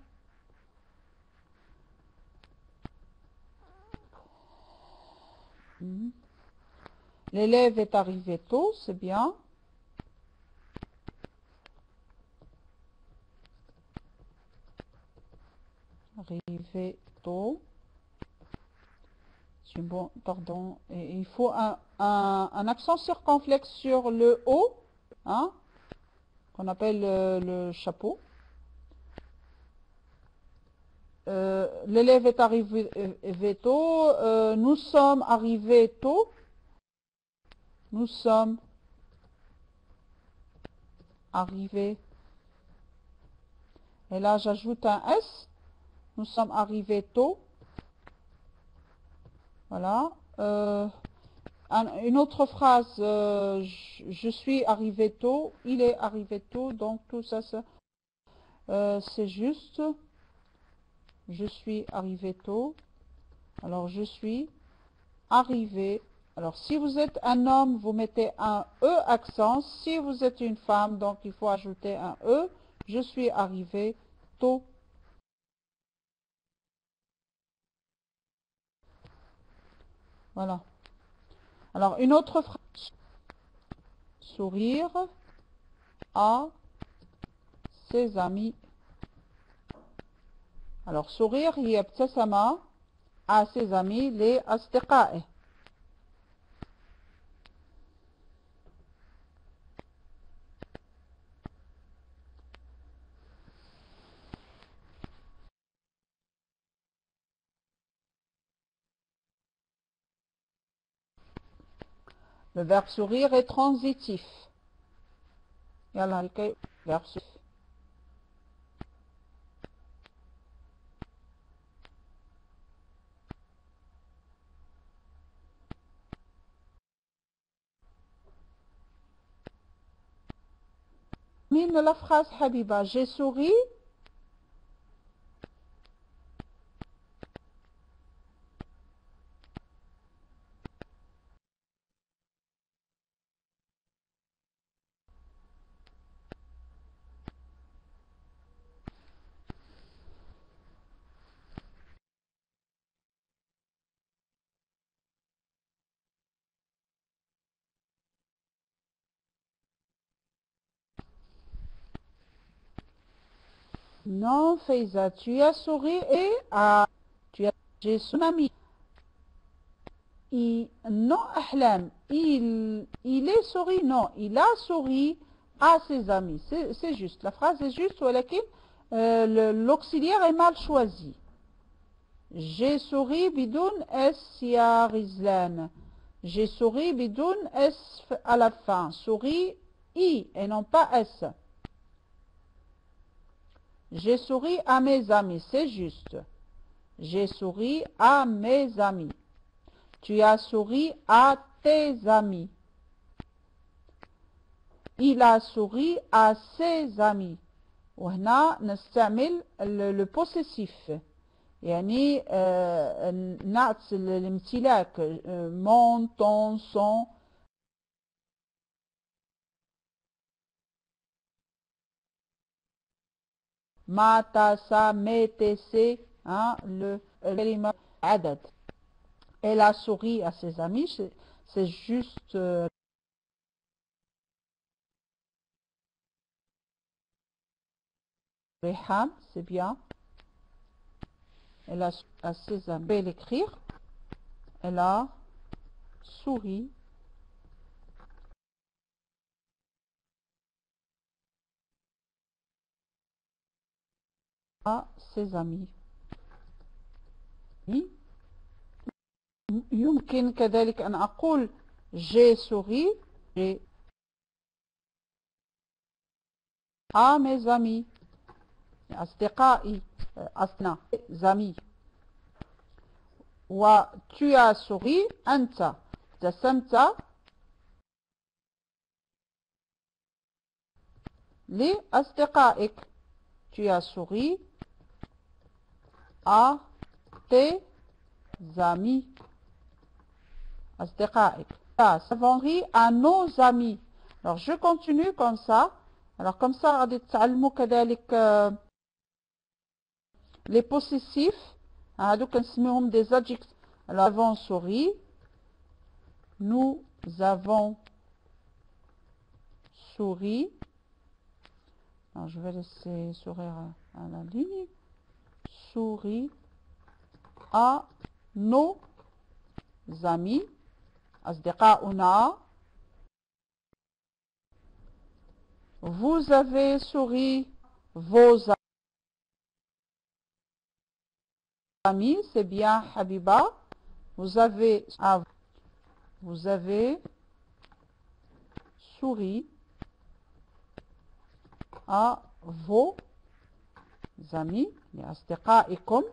L'élève est arrivé tôt, c'est bien. Arrivé tôt. Bon, pardon. Et il faut un accent circonflexe sur le O, hein, qu'on appelle le chapeau. L'élève est arrivé tôt. Nous sommes arrivés tôt. Nous sommes arrivés. Et là, j'ajoute un S. Nous sommes arrivés tôt. Voilà. Une autre phrase. Je suis arrivé tôt. Il est arrivé tôt. Donc, tout ça, c'est juste. Je suis arrivé tôt. Alors, je suis arrivé. Alors, si vous êtes un homme, vous mettez un E accent. Si vous êtes une femme, donc il faut ajouter un E. Je suis arrivé tôt. Voilà. Alors, une autre phrase. Sourire à ses amis. Alors, sourire, يبتسم à ses amis, لأصدقائه. Le verbe sourire est transitif. يلا الكي verbe sourire. Mine la phrase Habiba, j'ai souri. Non, Faiza, tu as souri et j'ai son ami. Non, Ahlam, il est souri, non, il a souri à ses amis. C'est juste, la phrase est juste, l'auxiliaire est mal choisi. J'ai souri bidoun S ya Rizlan. J'ai souri bidoun S à la fin. Souri I et non pas S. J'ai souri à mes amis, c'est juste. J'ai souri à mes amis. Tu as souri à tes amis. Il a souri à ses amis. وهنا نستعمل le possessif. يعني نعت الامتلاك mon, ton, son. ما, ta, sa, mes, tes, ses, hein, الكلمة عدد. Elle a souri à ses amis, c'est juste Rehan, c'est bien. Elle a souri à ses amis. Je vais l'écrire. Elle a souri à ses amis. يمكن كذلك أن أقول j'ai souri à mes amis أصدقائي أصنا amis. وtu as souri أنت ابتسمت لأصدقائك. Tu as souri à tes amis أصدقائك. Avons ri à nos amis. Alors je continue comme ça. Alors comme ça غادي تتعلموا كذلك les possessifs. هادو كنسميهم des adjectifs. Alors avons souri. Nous avons souri. Alors je vais laisser sourire à la ligne. Souris à nos amis أصدقاؤنا. Vous avez souri vos amis, c'est bien Habiba. Vous avez souri à vos amis لأصدقائكم.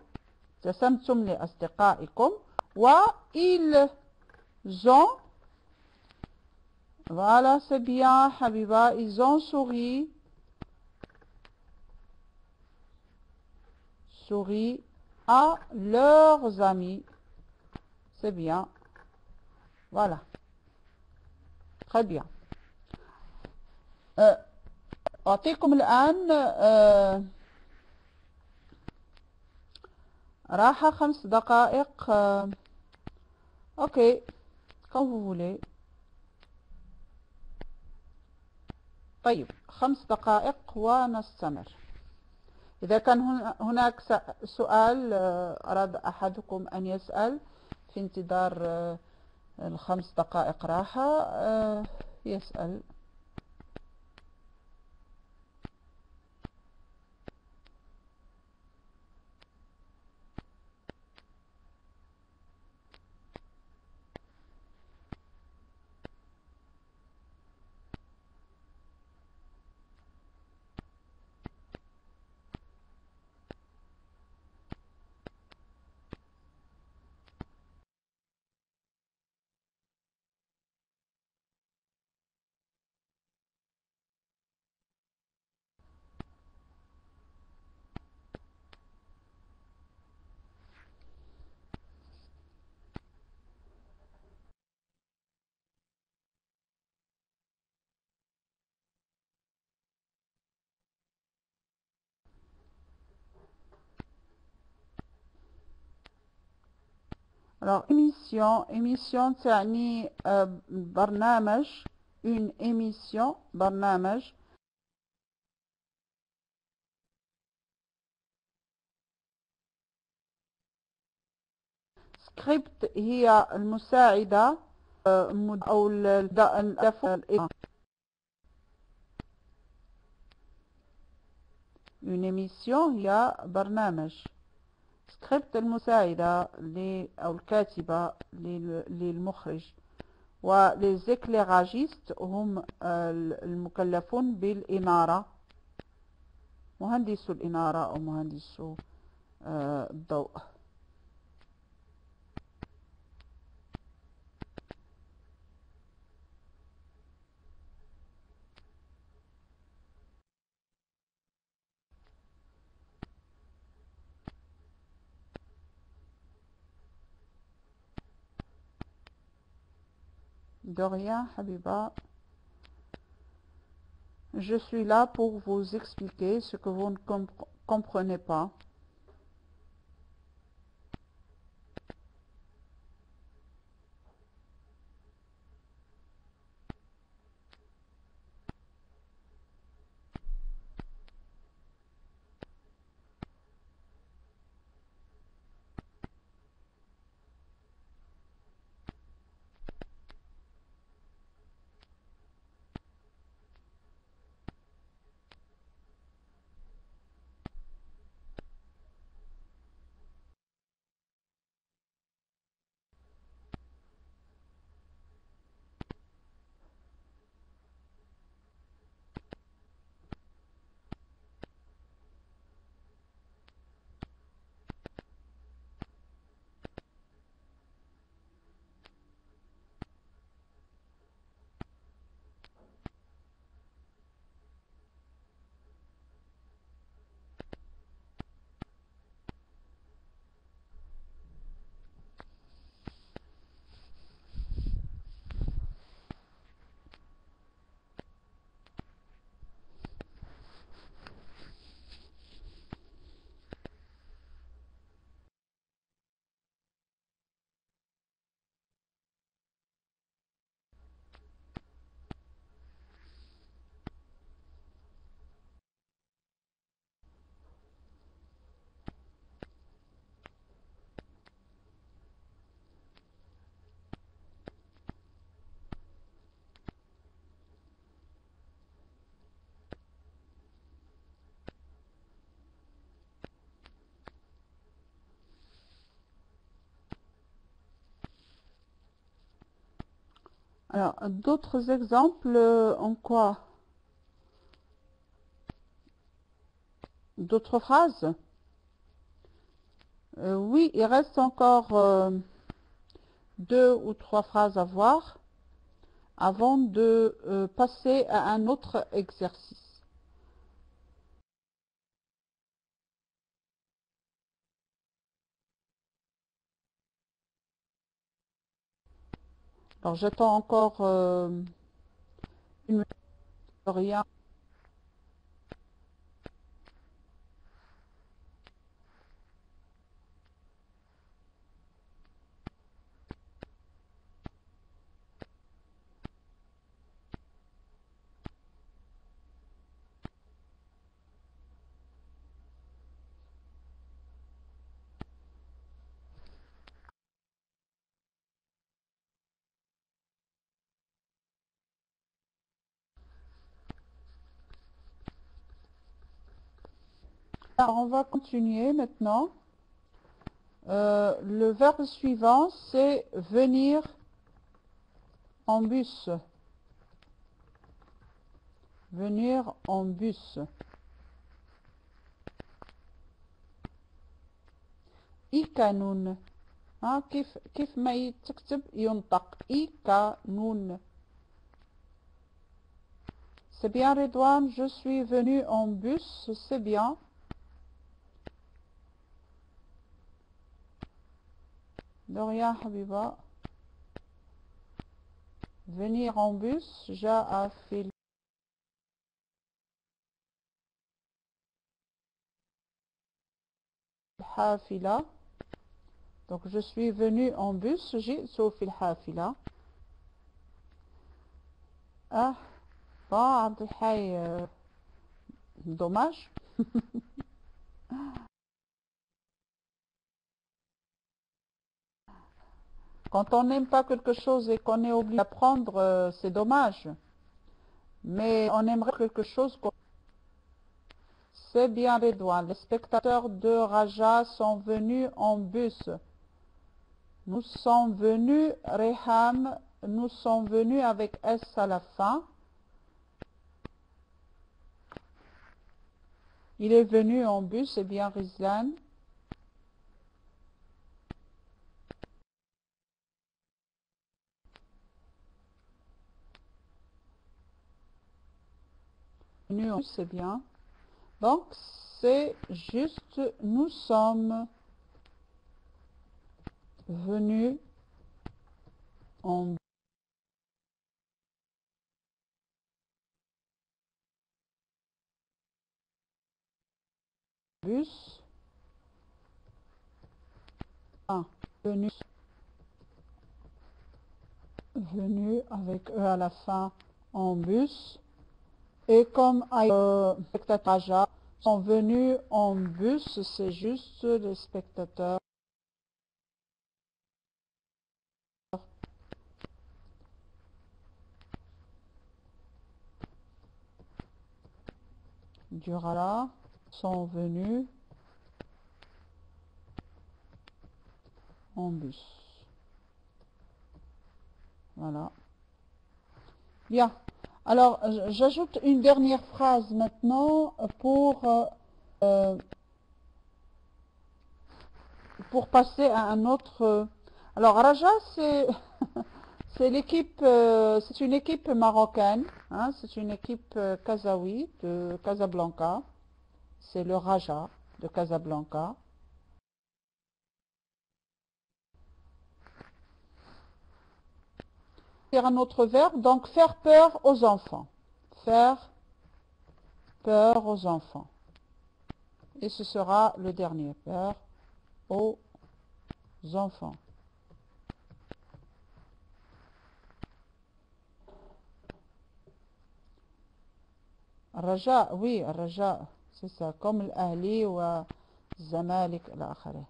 ابتسمتم لأصدقائكم وإils ont, voilà c'est bien Habiba, ils ont souri à leurs amis. C'est bien. Voilà. Très bien. أعطيكم الآن راحة 5 دقائق. أوكي comme vous voulez. طيب 5 دقائق ونستمر. إذا كان هناك سؤال أراد أحدكم أن يسأل في انتظار ال5 دقائق راحة يسأل. Alors émission تعني برنامج. une émission برنامج. سكريبت هي المساعدة أو une émission هي برنامج. سكريبت المساعدة أو الكاتبة للمخرج. وليزيكليراجيست هم المكلفون بالإنارة، مهندس الإنارة أو مهندس الضوء. De rien, Habiba. Je suis là pour vous expliquer ce que vous ne comprenez pas. Alors, d'autres exemples en quoi? D'autres phrases? Oui, il reste encore 2 ou 3 phrases à voir avant de passer à un autre exercice. Alors, j'attends encore une minute, rien. Alors, on va continuer maintenant. Le verbe suivant, c'est venir en bus. Venir en bus. إيكانون. كيف ما يتكتب ينطق إيكانون. C'est bien Redouane, je suis venu en bus, c'est bien. De rien Habiba. Venir en bus, جاء في الحافلة. Donc je suis venu en bus, جئت في الحافلة. Bon, Abdelhai, dommage. Quand on n'aime pas quelque chose et qu'on est obligé d'apprendre, c'est dommage. Mais on aimerait quelque chose. C'est bien Redouane. Les spectateurs de Raja sont venus en bus. Nous sommes venus, Reham, nous sommes venus avec S à la fin. Il est venu en bus, c'est bien Rizlan. Venu en bus, c'est bien. Donc, c'est juste, nous sommes venus en bus. Venus, venu avec E à la fin en bus. Et comme les spectateurs sont venus en bus, c'est juste les spectateurs du Rala sont venus en bus. Voilà. Bien. Alors, j'ajoute une dernière phrase maintenant pour passer à un autre. Alors, Raja, c'est c'est l'équipe, c'est une équipe marocaine. Hein, c'est une équipe kazaoui de Casablanca. C'est le Raja de Casablanca. Un autre verbe, donc faire peur aux enfants. Faire peur aux enfants. Et ce sera le dernier, peur aux enfants. Raja, oui, Raja, c'est ça, comme l'Ahli ou Zamalek, l'Akhari.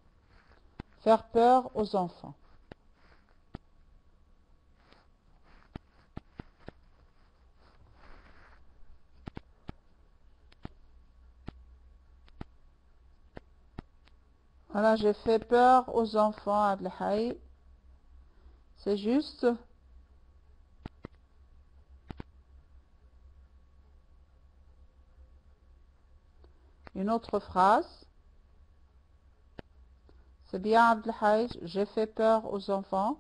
Faire peur aux enfants. Voilà, j'ai fait peur aux enfants, Abdelhaï. C'est juste. Une autre phrase. C'est bien Abdelhaïj, j'ai fait peur aux enfants.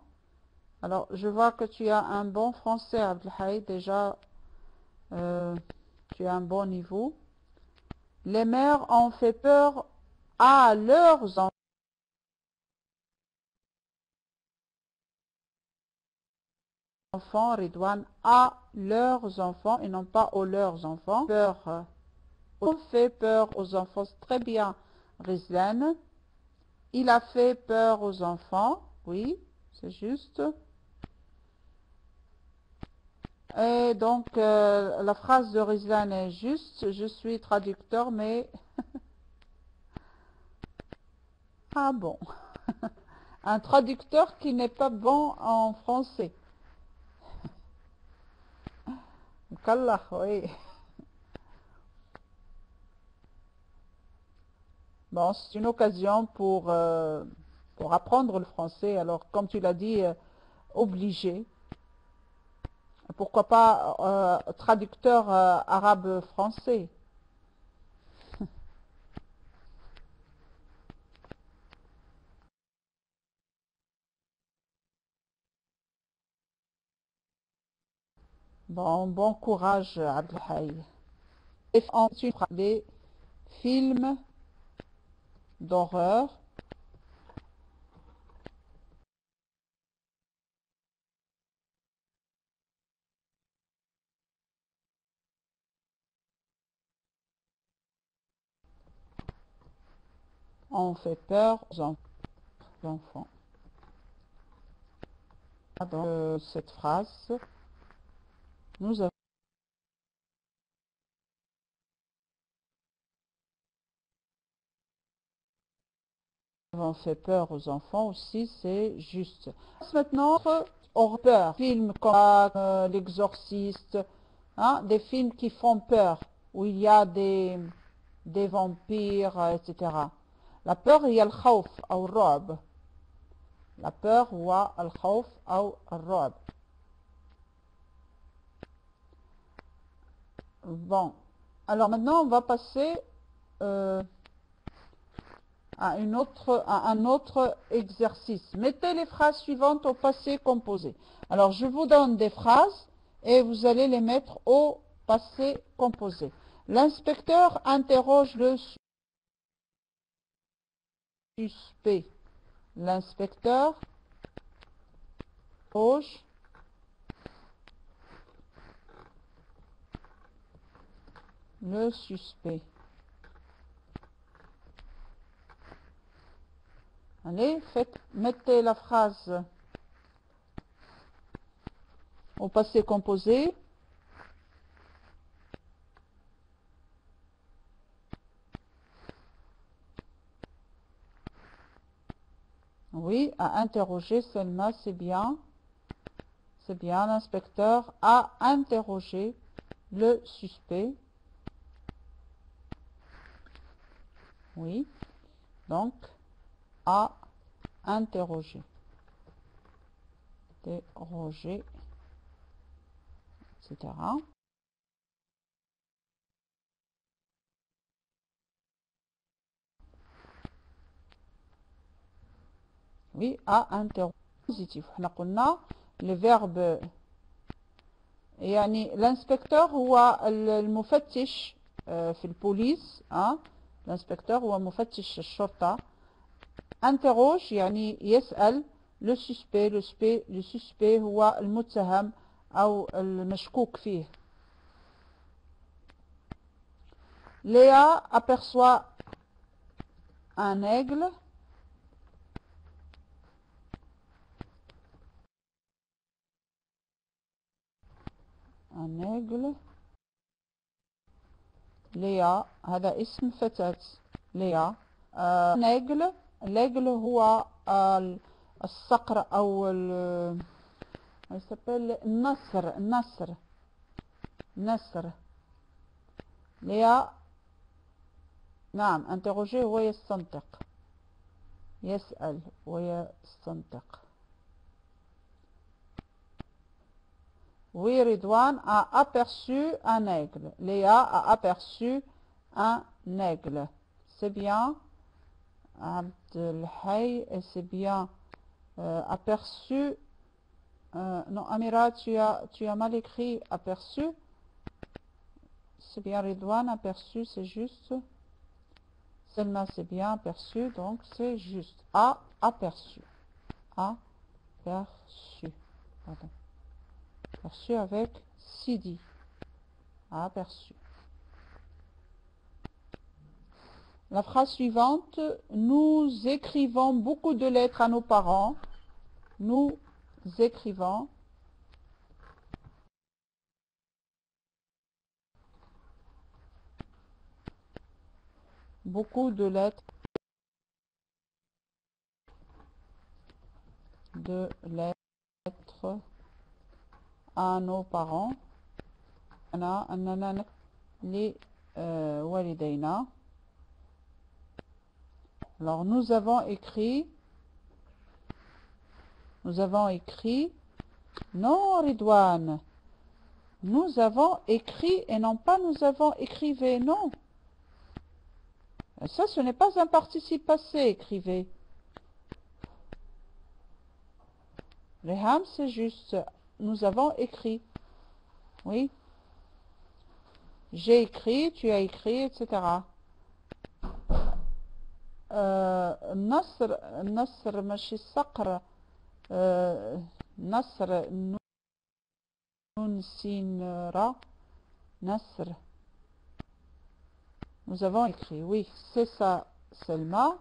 Alors, je vois que tu as un bon français, Abdelhaïj. Déjà, tu as un bon niveau. Les mères ont fait peur à leurs enfants, Ridwan, à leurs enfants et non pas aux leurs enfants. Peur. On fait peur aux enfants. Très bien, Rizlan. Il a fait peur aux enfants. Oui, c'est juste. Et donc, la phrase de Rizlan est juste. Je suis traducteur, mais... Ah bon. Un traducteur qui n'est pas bon en français. Kallah, oui. Bon, c'est une occasion pour apprendre le français. Alors, comme tu l'as dit, obligé. Pourquoi pas traducteur arabe-français. Bon, bon courage, Abdelhaï. Et ensuite, les films d'horreur. On fait peur aux enfants. Dans cette phrase, nous avons fait peur aux enfants aussi, c'est juste. Maintenant, horreur, films comme L'Exorciste, hein, des films qui font peur, où il y a des vampires, etc. La peur, il y a le khawf, ou le ra'b. La peur, ou le khawf, ou le ra'b. Bon, alors maintenant, on va passer à un autre exercice. Mettez les phrases suivantes au passé composé. Alors, je vous donne des phrases et vous allez les mettre au passé composé. L'inspecteur interroge le suspect. L'inspecteur interroge le suspect. Allez, mettez la phrase au passé composé. Oui, à interroger Selma, c'est bien. C'est bien, l'inspecteur a interrogé le suspect. Oui, donc, a interrogé. Interroger, etc. Oui, a interrogé. Positif. احنا قلنا le verbe يعني l'inspecteur هو المفتش في البوليس l'inspecteur هو مفتش الشرطة interroge يعني يسأل le suspect هو المتهم أو المشكوك فيه. Léa aperçoit un aigle. Un aigle. ليا هذا اسم فتاة ليا aigle. L'aigle هو الصقر أو يسمى النسر. ليا نعم interroger هو يستنطق يسأل ويستنطق. Oui, Ridwan a aperçu un aigle. Léa a aperçu un aigle. C'est bien, Abdelhay, et c'est bien aperçu. Non, Amira, tu as mal écrit aperçu. C'est bien Ridwan, aperçu, c'est juste. Selma, c'est bien aperçu, donc c'est juste. Aperçu. Aperçu. Pardon. Aperçu avec Sidi. Aperçu. La phrase suivante. Nous écrivons beaucoup de lettres à nos parents. Nous écrivons beaucoup de lettres à nos parents. Les walidayna. Alors nous avons écrit non Ridwan, nous avons écrit et non pas nous avons écrivé, non. Ça, ce n'est pas un participe passé, écrivez. Reham, c'est juste. Nous avons écrit. Oui. J'ai écrit, tu as écrit, etc. Nasr, machi saqr. Nasr, nun, sin, ra. Nasr. Nous avons écrit, oui, c'est ça, Selma.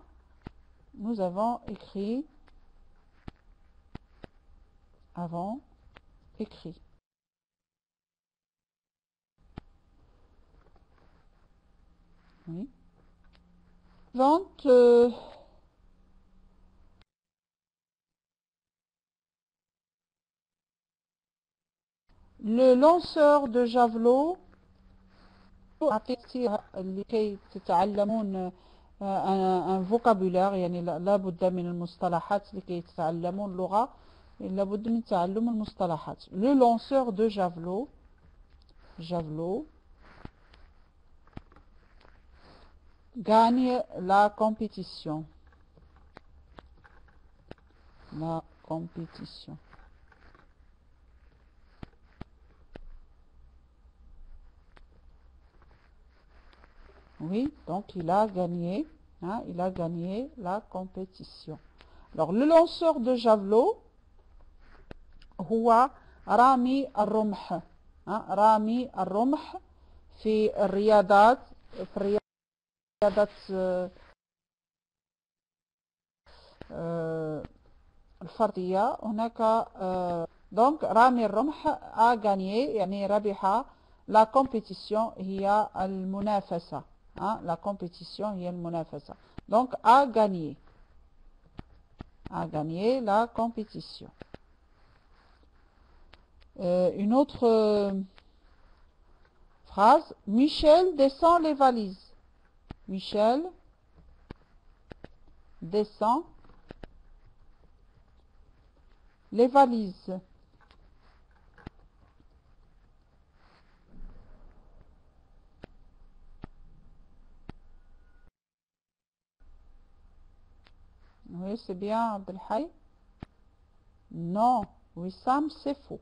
Nous avons écrit avant, écrit. Oui. Vente. Le lanceur de javelot. لكي تتعلمون un vocabulaire يعني لا بد من المصطلحات لكي تتعلمون لغة لا بد من تعلم المصطلحات. Le lanceur de javelot gagne la compétition. Oui, donc il a gagné, hein, il a gagné la compétition. Alors le lanceur de javelot, هو رامي الرمح. رامي الرمح في الرياضات الفردية هناك donc رامي الرمح a gagné يعني ربح la compétition هي المنافسة. La compétition هي المنافسة. Donc a gagné la compétition. Une autre phrase. Michel descend les valises. Michel descend les valises. Oui, c'est bien, Abdelhay. Non, Wissam, c'est faux.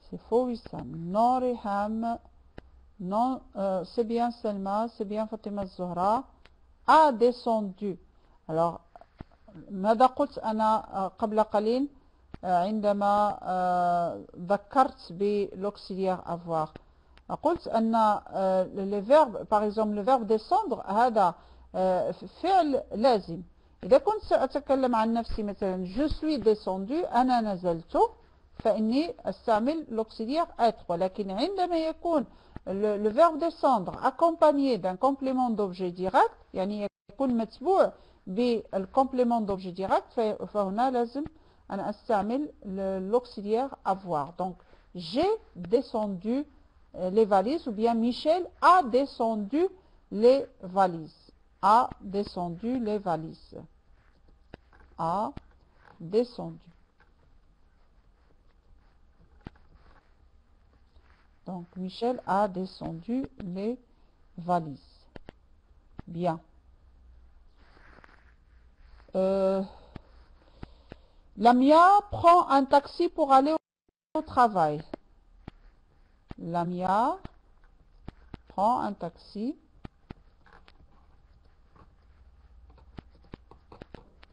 C'est faux, Wissam. Non, Riham. Non, c'est bien Selma, c'est bien Fatima Zohra. A descendu. Alors, ماذا قلت أنا قبل قليل عندما ذكرت بالauxiliaire avoir. قلت أن le verbe, par exemple le verbe descendre هذا فعل لازم. إذا كنت سأتكلم عن نفسي مثلا je suis descendu أنا نزلت فإني أستعمل l'auxiliaire être. ولكن عندما يكون le verbe descendre accompagné d'un complément d'objet direct يعني يكون متبوع بالcomplément d'objet direct فهنا لازم أنا أستعمل l'auxiliaire avoir. Donc j'ai descendu les valises ou bien Michel a descendu les valises. A descendu les valises. A descendu. Donc, Michel a descendu les valises. Bien. Lamia prend un taxi pour aller au travail. Lamia prend un taxi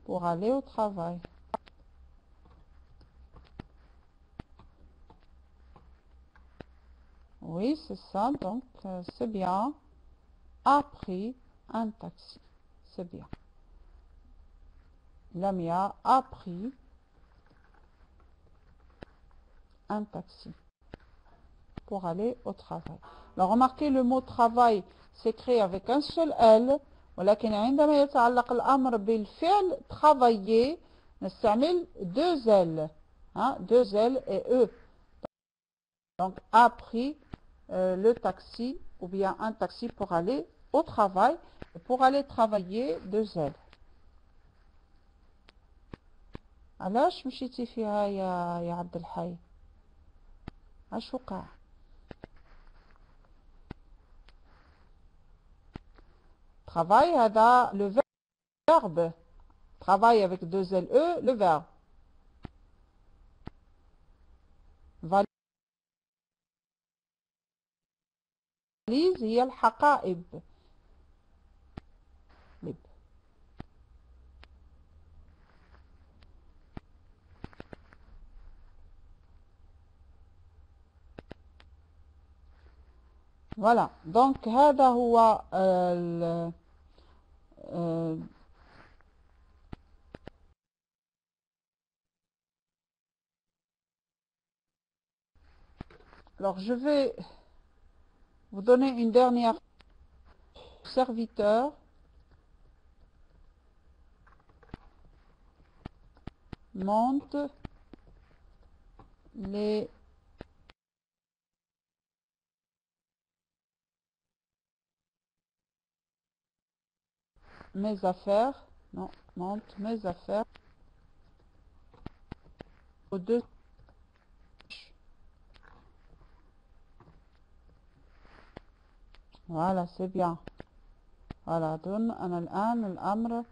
pour aller au travail. Oui, c'est ça, donc c'est bien. A pris un taxi. C'est bien. Lamia a pris un taxi pour aller au travail. Alors, remarquez, le mot travail s'écrit avec un seul L, ولكن عندما يتعلق الأمر بالفعل travailler نستعمل deux L, hein, deux L et E. Donc, a pris le taxi ou bien un taxi pour aller au travail. Et pour aller travailler, deux L. علاش مشيتي فيها يا عبد الحي؟ اش وقع؟ Travail, هذا le verbe. Travail avec deux LE, le verbe. Valise هي الحقائب. Voilà. Donc هذا هو alors je vais vous donner une dernière. Serviteur monte mes affaires. Non, monte mes affaires aux deux. Voilà, c'est bien. Voilà, donne أنا الآن الأمر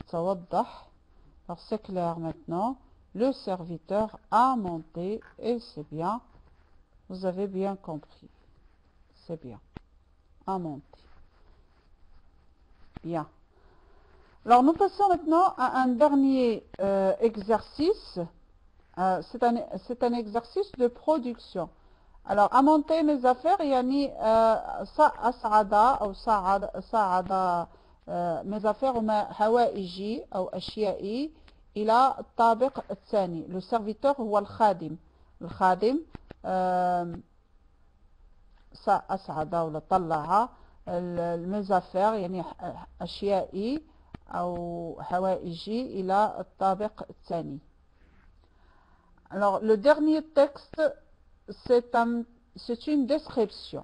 توضح. Alors c'est clair maintenant. Le serviteur a monté et c'est bien. Vous avez bien compris. C'est bien. A monté. Bien. Alors nous passons maintenant à un dernier exercice. C'est un exercice de production. Alors, à monter mes affaires, يعني أسعد أو ساعد mes affaires وما حوائجي أو أشيائي إلى الطابق الثاني. Le serviteur هو الخادم. الخادم أسعد ولا طلع mes affaires يعني أشيائي أو حوائجي إلى الطابق الثاني. Alors, le dernier texte, c'est une description.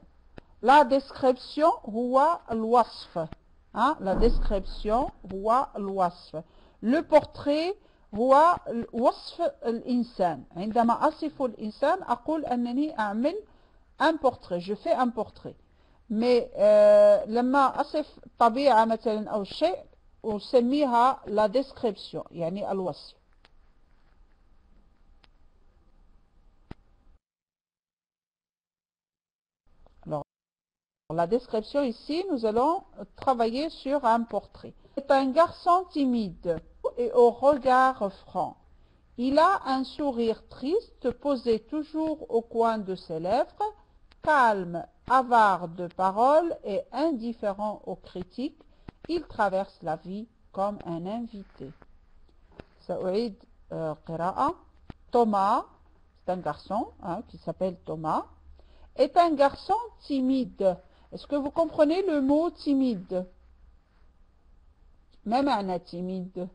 La description, هو الوصف. Hein? La description, هو الوصف. Le portrait, هو وصف الإنسان. عندما أصف الإنسان أقول أنني أعمل un portrait. Je fais un portrait. Mais لما أصف طبيعة مثلا أو شيء أسميها la description. يعني الوصف. La description ici, nous allons travailler sur un portrait. C'est un garçon timide et au regard franc. Il a un sourire triste posé toujours au coin de ses lèvres, calme, avare de paroles et indifférent aux critiques. Il traverse la vie comme un invité. سأعيد قراءة. Thomas, c'est un garçon qui s'appelle Thomas, est un garçon timide. Est-ce que vous comprenez le mot timide? ما معنى timide?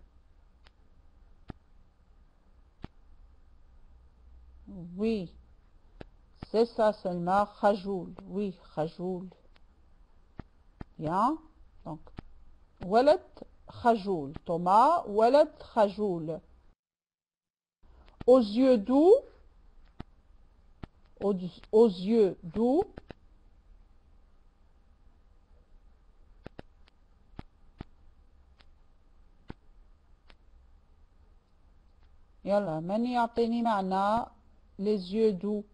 Oui, c'est ça seulement. خجول. Oui, خجول. Bien. Donc, ولد خجول. Thomas, ولد خجول. Aux yeux doux. aux yeux doux. يلا من يعطيني معنى les yeux doux.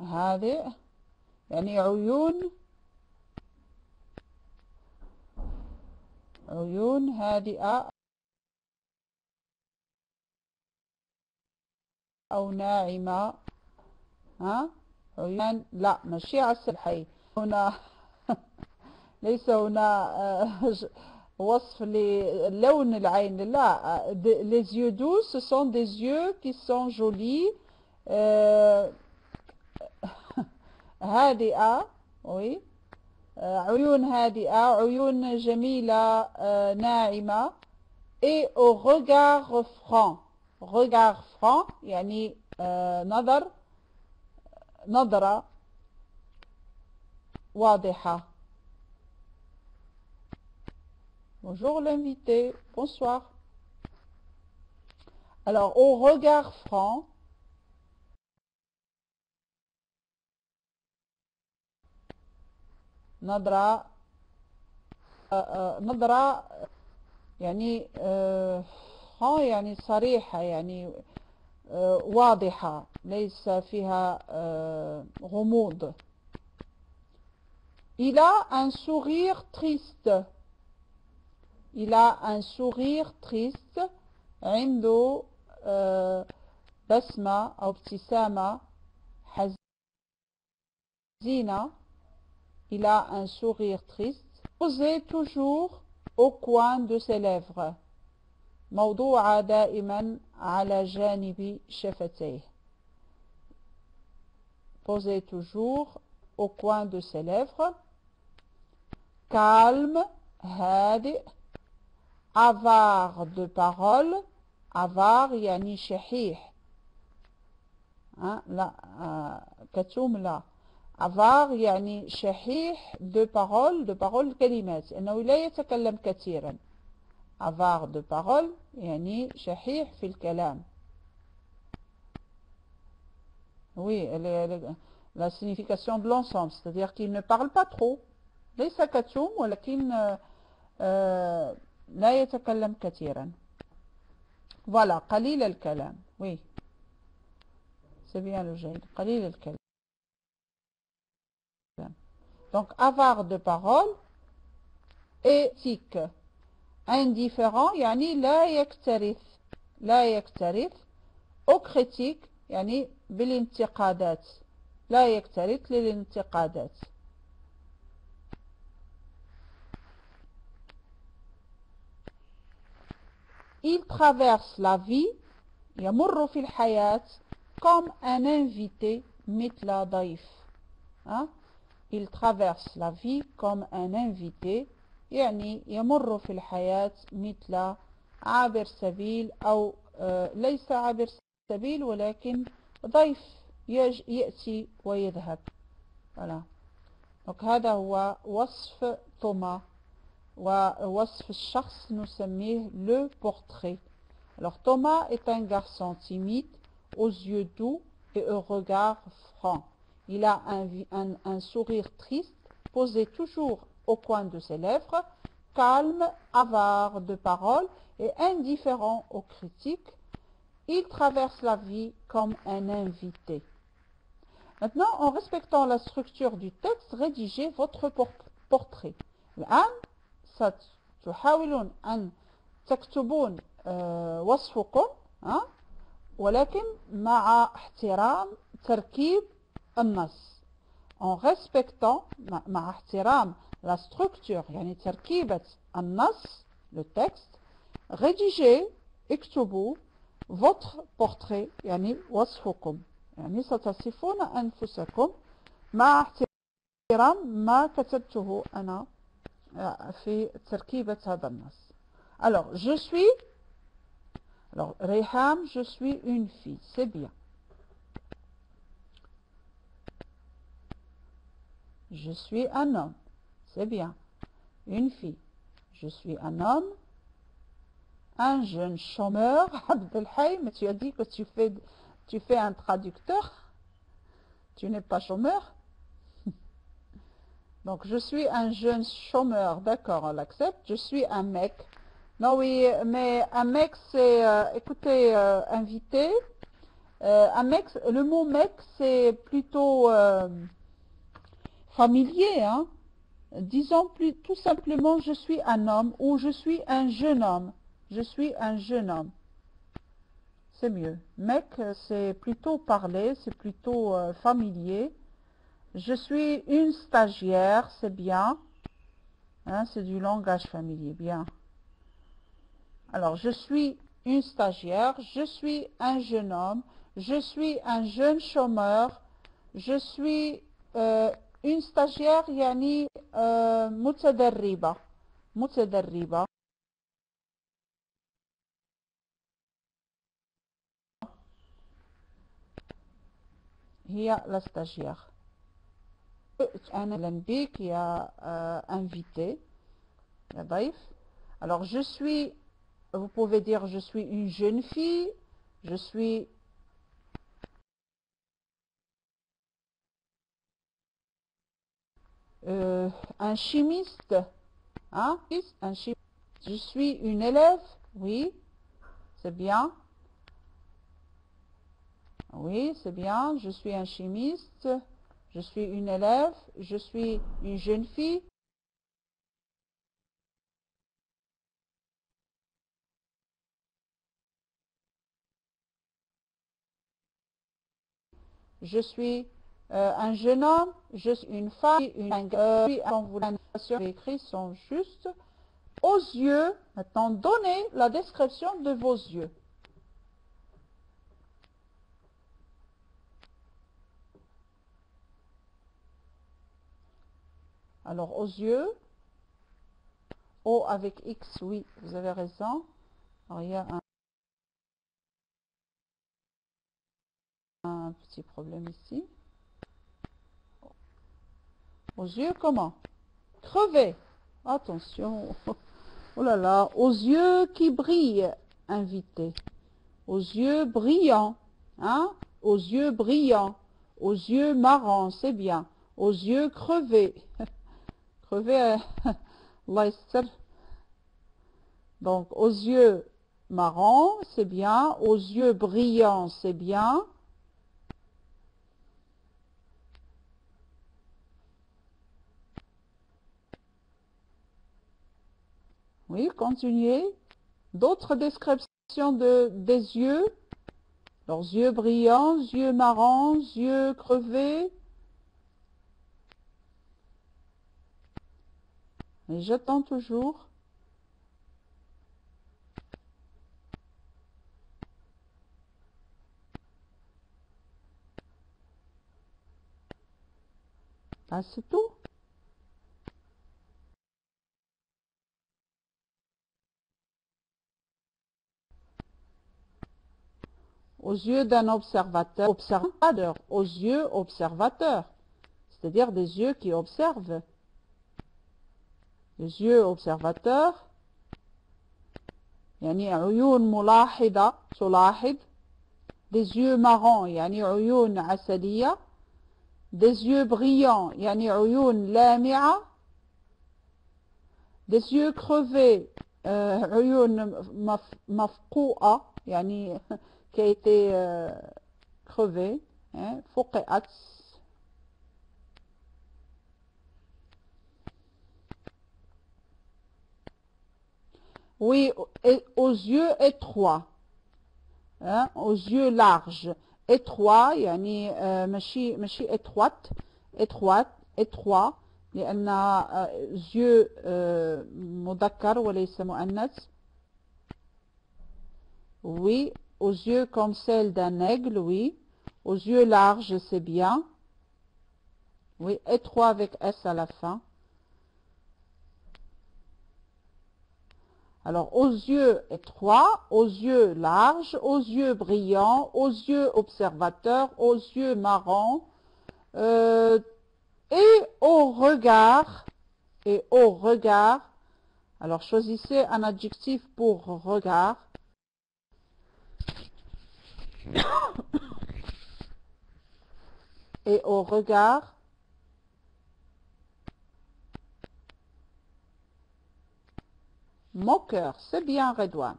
هذه يعني عيون هادئة أو ناعمة. ها عيون لا ماشي عسل حي هنا ليس هنا وصف للون العين لا. les yeux doux ce sont des yeux qui sont jolis هادئة. oui عيون هادئة عيون جميلة ناعمة et au regard franc. regard franc يعني نظرة واضحة. Bonjour l'invité, bonsoir. Alors au regard franc, نظرة يعني franc يعني صريحة يعني واضحة ليس فيها غموض. Il a un sourire triste. Il a un sourire triste. عنده بسمة أو ابتسامة حزينة. Il a un sourire triste. Posez toujours au coin de ses lèvres. موضوعة دائما على جانب شفتيه. Posez toujours au coin de ses lèvres. Calme, هادئ. Avare de parole. Avare يعني شحيح. لا كتوم لا. avare يعني شحيح de parole كلمات أنه لا يتكلم كثيرا. avare de parole يعني شحيح في الكلام. oui la signification de l'ensemble c'est-à-dire qu'il ne parle pas trop. ليس كتوم ولكن لا يتكلم كثيرا. voilà قليل الكلام. oui c'est bien le جيد قليل الكلام. donc avare de parole. éthique indifférent يعني لا يكترث. au critique يعني بالانتقادات لا يكترث للانتقادات. il traverse la vie يمر في الحياة comme un invité مثل ضيف. il traverse la vie comme un invité يعني يمر في الحياة مثل عابر سبيل أو ليس عابر سبيل ولكن ضيف يأتي ويذهب. voilà. donc هذا هو وصف توما. ووصف الشخص نسميه le portrait. alors Thomas est un garçon timide aux yeux doux et au regard franc. il a un sourire triste. posé toujours au coin de ses lèvres. calme, avare de parole et indifférent aux critiques. il traverse la vie comme un invité. Maintenant, en respectant la structure du texte, rédigez votre portrait. الآن ستحاولون أن تكتبون وصفكم ولكن مع احترام تركيب النص. en respectant مع احترام la structure يعني تركيبة النص le texte. rédigez اكتبوا votre portrait يعني وصفكم يعني ستصفون أنفسكم مع احترام ما كتبته أنا في تركيبة هذا النص. alors je suis alors Reham je suis une fille c'est bien. je suis un homme. C'est bien. Une fille, je suis un homme. Un jeune chômeur, Abdelhaï, mais tu as dit que tu fais un traducteur. Tu n'es pas chômeur. Donc, je suis un jeune chômeur. D'accord, on l'accepte. Je suis un mec. Non, oui, mais un mec, c'est, écoutez, invité. Un mec, le mot mec, c'est plutôt familier, hein. Disons plus, tout simplement, je suis un homme ou je suis un jeune homme. Je suis un jeune homme. C'est mieux. Mec, c'est plutôt parler, c'est plutôt familier. Je suis une stagiaire, c'est bien. Hein, c'est du langage familier, bien. Alors, je suis une stagiaire, je suis un jeune homme, je suis un jeune chômeur, je suis une stagiaire, yani متدربة. متدربة. هي la stagiaire. Un LNB qui a invité, alors je suis, vous pouvez dire je suis une jeune fille, je suis un chimiste, hein, un chimiste. Je suis une élève, oui, c'est bien, oui, c'est bien, je suis un chimiste, je suis une élève, je suis une jeune fille. Je suis un jeune homme, je suis une femme, quand vous l'avez écrit sont justes. Aux yeux, maintenant donnez la description de vos yeux. Alors aux yeux, O avec X, oui, vous avez raison. Alors il y a un petit problème ici. Aux yeux, comment? Crevé. Attention. Oh là là. Aux yeux qui brillent. Invité. Aux yeux brillants. Hein? Aux yeux brillants. Aux yeux marrons. C'est bien. Aux yeux crevés. Crevé. Allah yassir. Donc, aux yeux marrons, c'est bien. Aux yeux brillants, c'est bien. Oui, continuez. D'autres descriptions des yeux. Leurs yeux brillants, yeux marrons, yeux crevés. Et j'attends toujours. Ah, c'est tout. Aux yeux d'un observateur, aux yeux observateurs, c'est-à-dire des yeux qui observent. Les yeux observateurs, يعني عيون ملاحظة تلاحظ. Des yeux marrons, يعني عيون عسلية. Des yeux brillants, يعني عيون لامعة. Des yeux crevés, عيون مفقوءة, يعني qui a été crevé, hein, فقئت. Oui, et aux yeux étroits, hein, aux yeux larges, étroits, يعني ماشي étroite, étroit, لأن yeux مذكر وليس مؤنث. Oui, aux yeux comme celle d'un aigle, oui. Aux yeux larges, c'est bien. Oui, étroit avec S à la fin. Alors, aux yeux étroits, aux yeux larges, aux yeux brillants, aux yeux observateurs, aux yeux marrons, et au regard, et au regard. Alors choisissez un adjectif pour regard. Et au regard. Moqueur, c'est bien Redouane.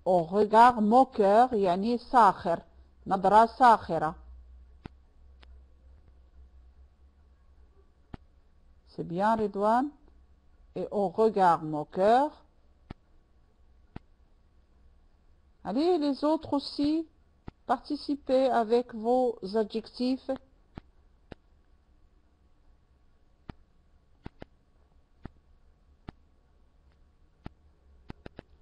Au regard moqueur, yani sakhir, nadra sakhira. C'est bien Redouane. Et au regard moqueur. Allez, les autres aussi, participez avec vos adjectifs.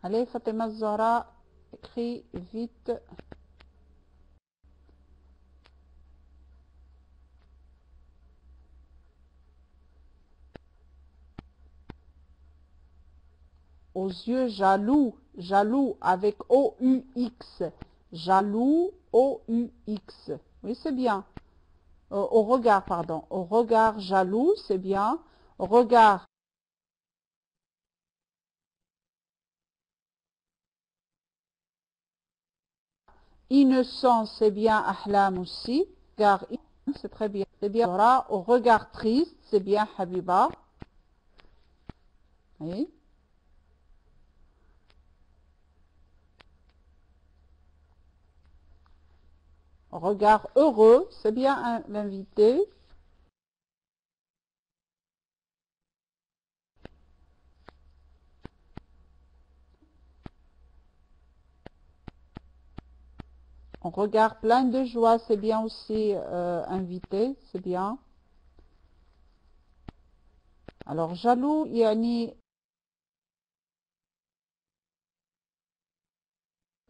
Allez, Fatima Zahra, écris vite. Aux yeux jaloux, jaloux avec O-U-X. Jaloux, O-U-X. Oui, c'est bien. Au regard, pardon. Au regard jaloux, c'est bien. Au regard innocent, c'est bien. Ahlam aussi. Regard innocent, c'est très bien. C'est bien. Au regard triste, c'est bien. Habiba. Oui. Au regard heureux, c'est bien l'invité. On regarde plein de joie, c'est bien aussi invité, c'est bien. Alors jaloux, yani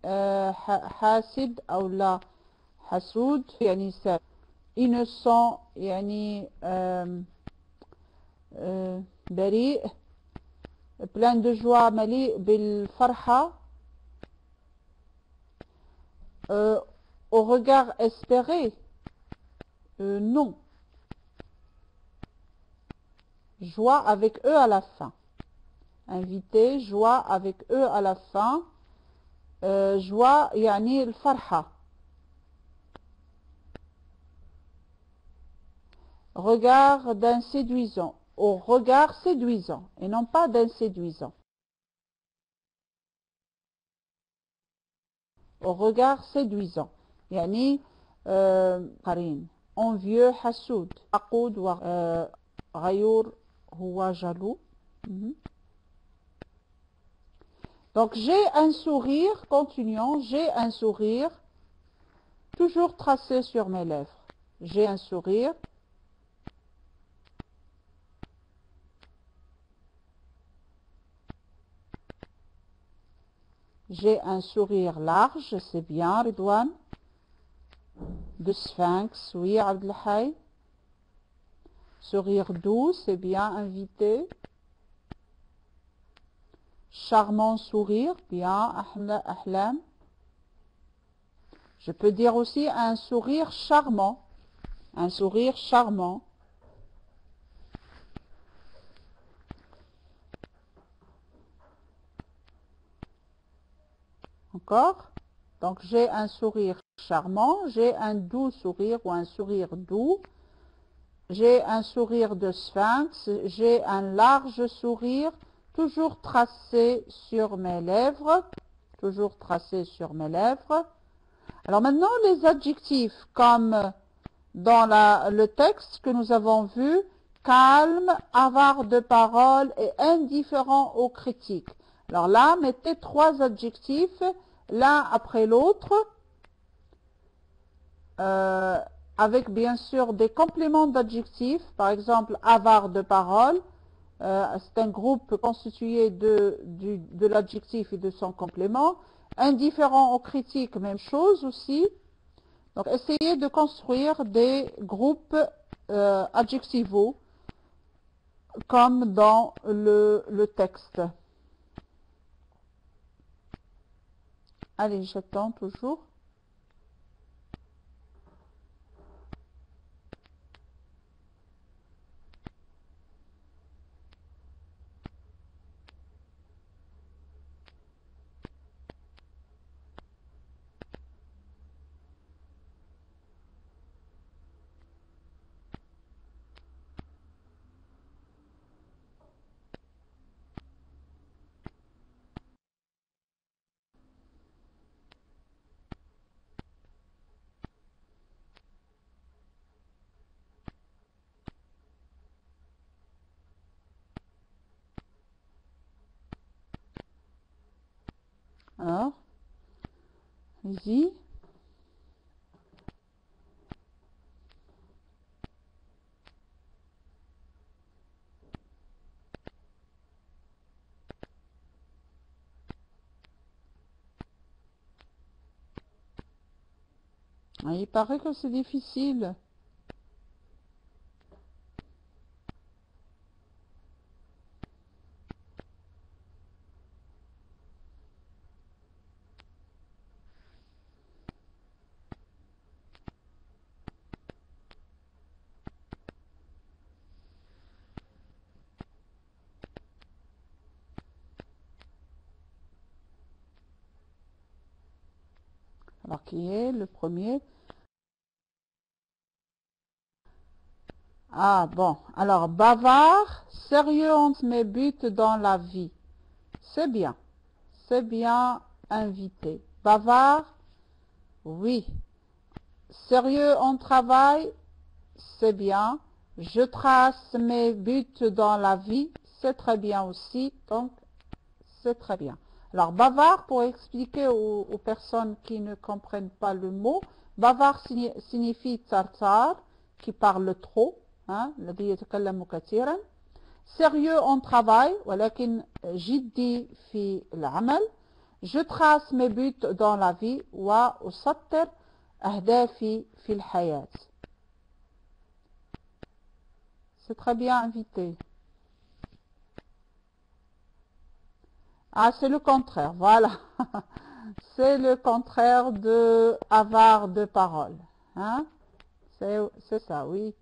حاسد أو لا حسود يعني innocent يعني بريء plein de joie مليء بالفرحة au regard espéré non joie avec eux à la fin invité joie avec eux à la fin joie يعني الفرحة regard d'un séduisant au regard séduisant et non pas d'un séduisant au regard séduisant يعني قرين envieux حسود عقود وغيور هو jaloux donc j'ai un sourire continuons j'ai un sourire toujours tracé sur mes lèvres j'ai un sourire j'ai un sourire large c'est bien Ridouane de sphinx oui Abdelhai sourire doux c'est bien invité charmant sourire bien Ahlam je peux dire aussi un sourire charmant un sourire charmant encore donc j'ai un sourire charmant j'ai un doux sourire ou un sourire doux j'ai un sourire de sphinx j'ai un large sourire toujours tracé sur mes lèvres toujours tracé sur mes lèvres alors maintenant les adjectifs comme dans le texte que nous avons vu calme, avare de parole et indifférent aux critiques. Alors là, mettez 3 adjectifs l'un après l'autre avec bien sûr des compléments d'adjectifs. Par exemple, avare de parole, c'est un groupe constitué de l'adjectif et de son complément. Indifférent aux critiques, même chose aussi. Donc, essayez de construire des groupes adjectivaux comme dans le texte. Allez, j'attends toujours. Alors, allez-y. Ah, il paraît que c'est difficile. Alors, qui est le premier? Ah, bon. Alors, bavard, sérieux entre mes buts dans la vie. C'est bien. C'est bien invité. Bavard, oui. Sérieux en travail, c'est bien. Je trace mes buts dans la vie, c'est très bien aussi. Donc, c'est très bien. Alors, bavard, pour expliquer aux personnes qui ne comprennent pas le mot, bavard signifie tartar, qui parle trop, hein, الذي يتكلم كثيرا. Sérieux en travail, ولكن جدي في العمل. Je trace mes buts dans la vie, وأسطر أهدافي في الحياة. C'est très bien invité. Ah, c'est le contraire, voilà. C'est le contraire de avare de parole. Hein? C'est ça, oui.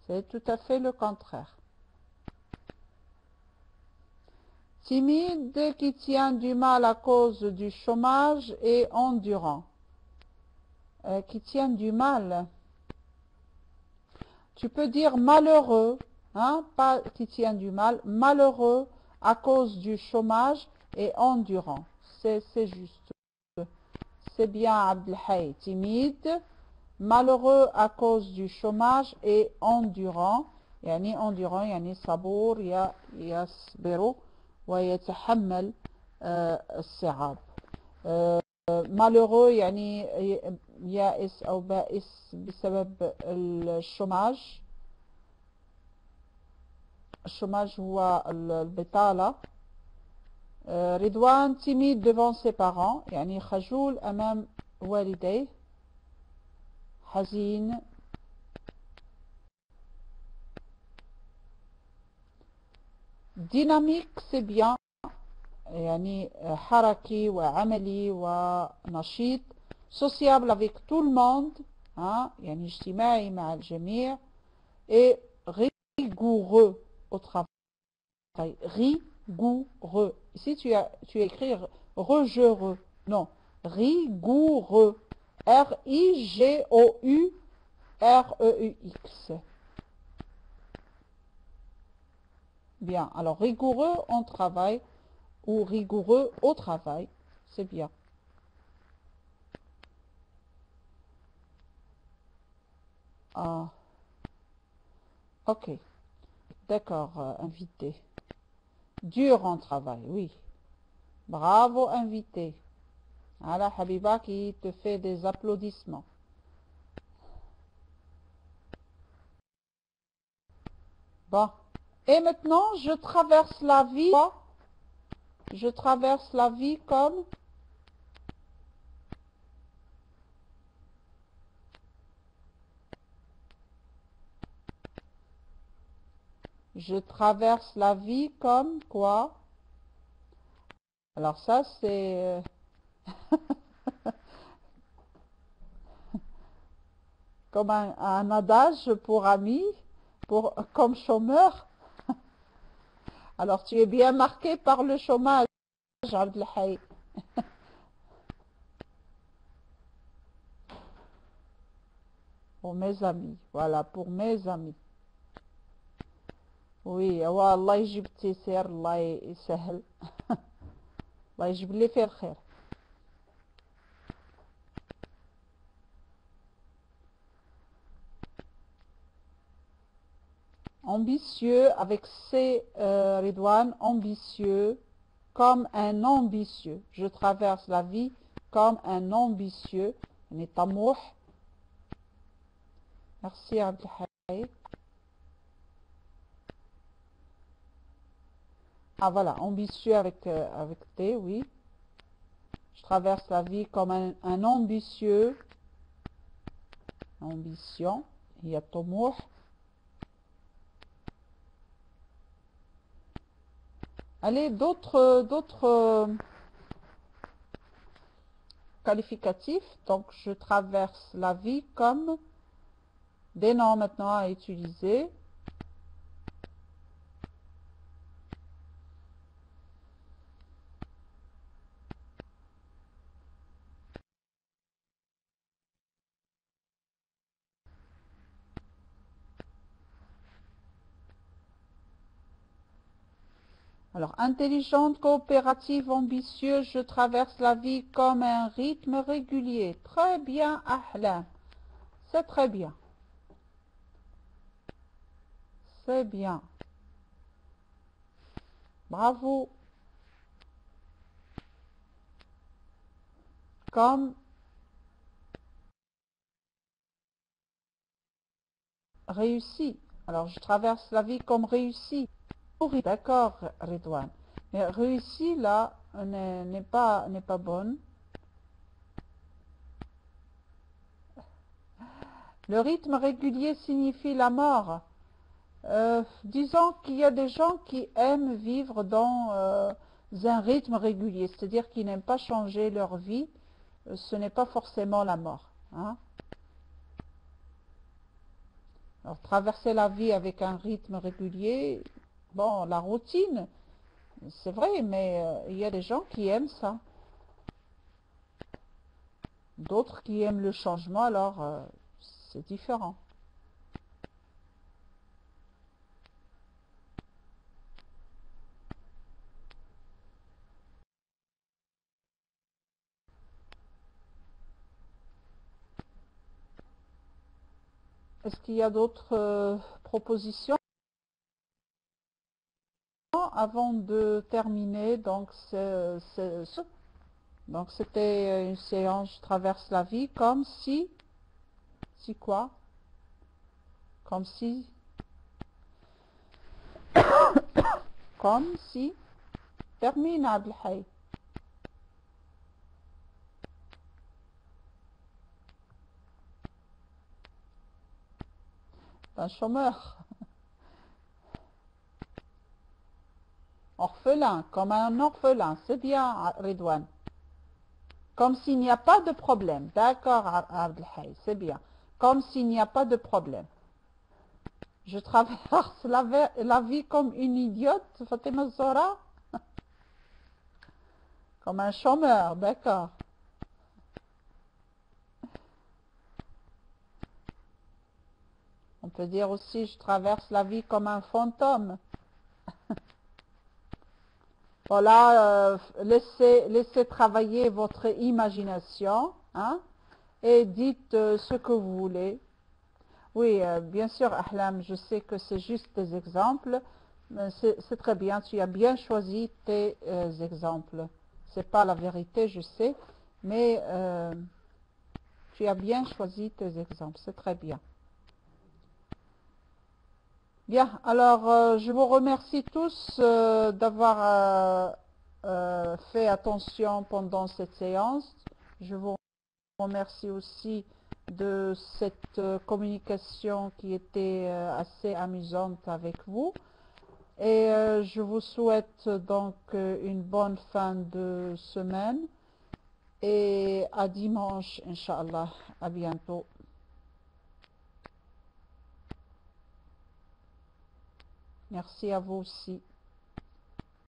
C'est tout à fait le contraire. Timide qui tient du mal à cause du chômage et endurant. Qui tient du mal. Tu peux dire malheureux, hein? Pas qui tient du mal, malheureux à cause du chômage et endurant. C'est juste. C'est bien Abdelhay. Timide, malheureux à cause du chômage et endurant. يعني endurant يعني صبور يصبر ويتحمل الصعاب. malheureux يعني يائس أو بائس بسبب الشوماج. الشوماج هو البطالة. رضوان timide devant ses parents يعني خجول أمام والديه. حزين. dynamique c'est bien يعني حركي وعملي ونشيط. sociable avec tout le monde hein? يعني اجتماعي مع الجميع. et rigoureux au travail. Rigoureux. Ici tu as écrit regeureux. Non, rigoureux. R-I-G-O-U-R-E-U-X. Bien, alors rigoureux en travail ou rigoureux au travail, c'est bien. Ah, ok, d'accord, invité. Dur en travail, oui. Bravo, invité. Voilà, Habiba qui te fait des applaudissements. Bon, et maintenant, je traverse la vie. Je traverse la vie comme... Je traverse la vie comme quoi? Alors ça, c'est... comme un adage pour amis, comme chômeur. Alors tu es bien marqué par le chômage, Abdelhay. Pour mes amis, voilà, pour mes amis. Oui, Allah يجيب التيسير, الله يسهل. الله يجيب لي فيه الخير. Ambitieux avec C, Ridwan, ambitieux, comme un ambitieux. Je traverse la vie comme un ambitieux. Merci Abdelhaï. Ah voilà, ambitieux avec T, oui. Je traverse la vie comme un ambitieux. Ambition. Il y a طموح. Allez, d'autres qualificatifs. Donc, je traverse la vie comme des noms maintenant à utiliser. Alors, intelligente, coopérative, ambitieuse, je traverse la vie comme un rythme régulier. Très bien, Ahlam. C'est très bien. C'est bien. Bravo. Comme réussi. Alors, je traverse la vie comme réussi. D'accord, Redouane. Mais réussi, là, n'est pas bonne. Le rythme régulier signifie la mort. Disons qu'il y a des gens qui aiment vivre dans un rythme régulier, c'est-à-dire qu'ils n'aiment pas changer leur vie. Ce n'est pas forcément la mort. Hein. Alors, traverser la vie avec un rythme régulier, bon, la routine, c'est vrai, mais il y a des gens qui aiment ça. D'autres qui aiment le changement, alors c'est différent. Est-ce qu'il y a d'autres propositions avant de terminer? Donc, c'était une séance, je traverse la vie comme si quoi? Comme si, termine Abdelhaï. Un chômeur. Orphelin, comme un orphelin, c'est bien Redouane. Comme s'il n'y a pas de problème. D'accord Abdelhaï, c'est bien. Comme s'il n'y a pas de problème. Je traverse la vie comme une idiote, Fatima Zora. Comme un chômeur, d'accord. On peut dire aussi, je traverse la vie comme un fantôme. Voilà, laissez travailler votre imagination, hein, et dites ce que vous voulez. Oui, bien sûr, Ahlam, je sais que c'est juste des exemples, mais c'est très bien, tu as bien choisi tes exemples. C'est pas la vérité, je sais, mais tu as bien choisi tes exemples, c'est très bien. Bien, alors je vous remercie tous d'avoir fait attention pendant cette séance. Je vous remercie aussi de cette communication qui était assez amusante avec vous. Et je vous souhaite donc une bonne fin de semaine. Et à dimanche, Inch'Allah. À bientôt. Merci à vous aussi.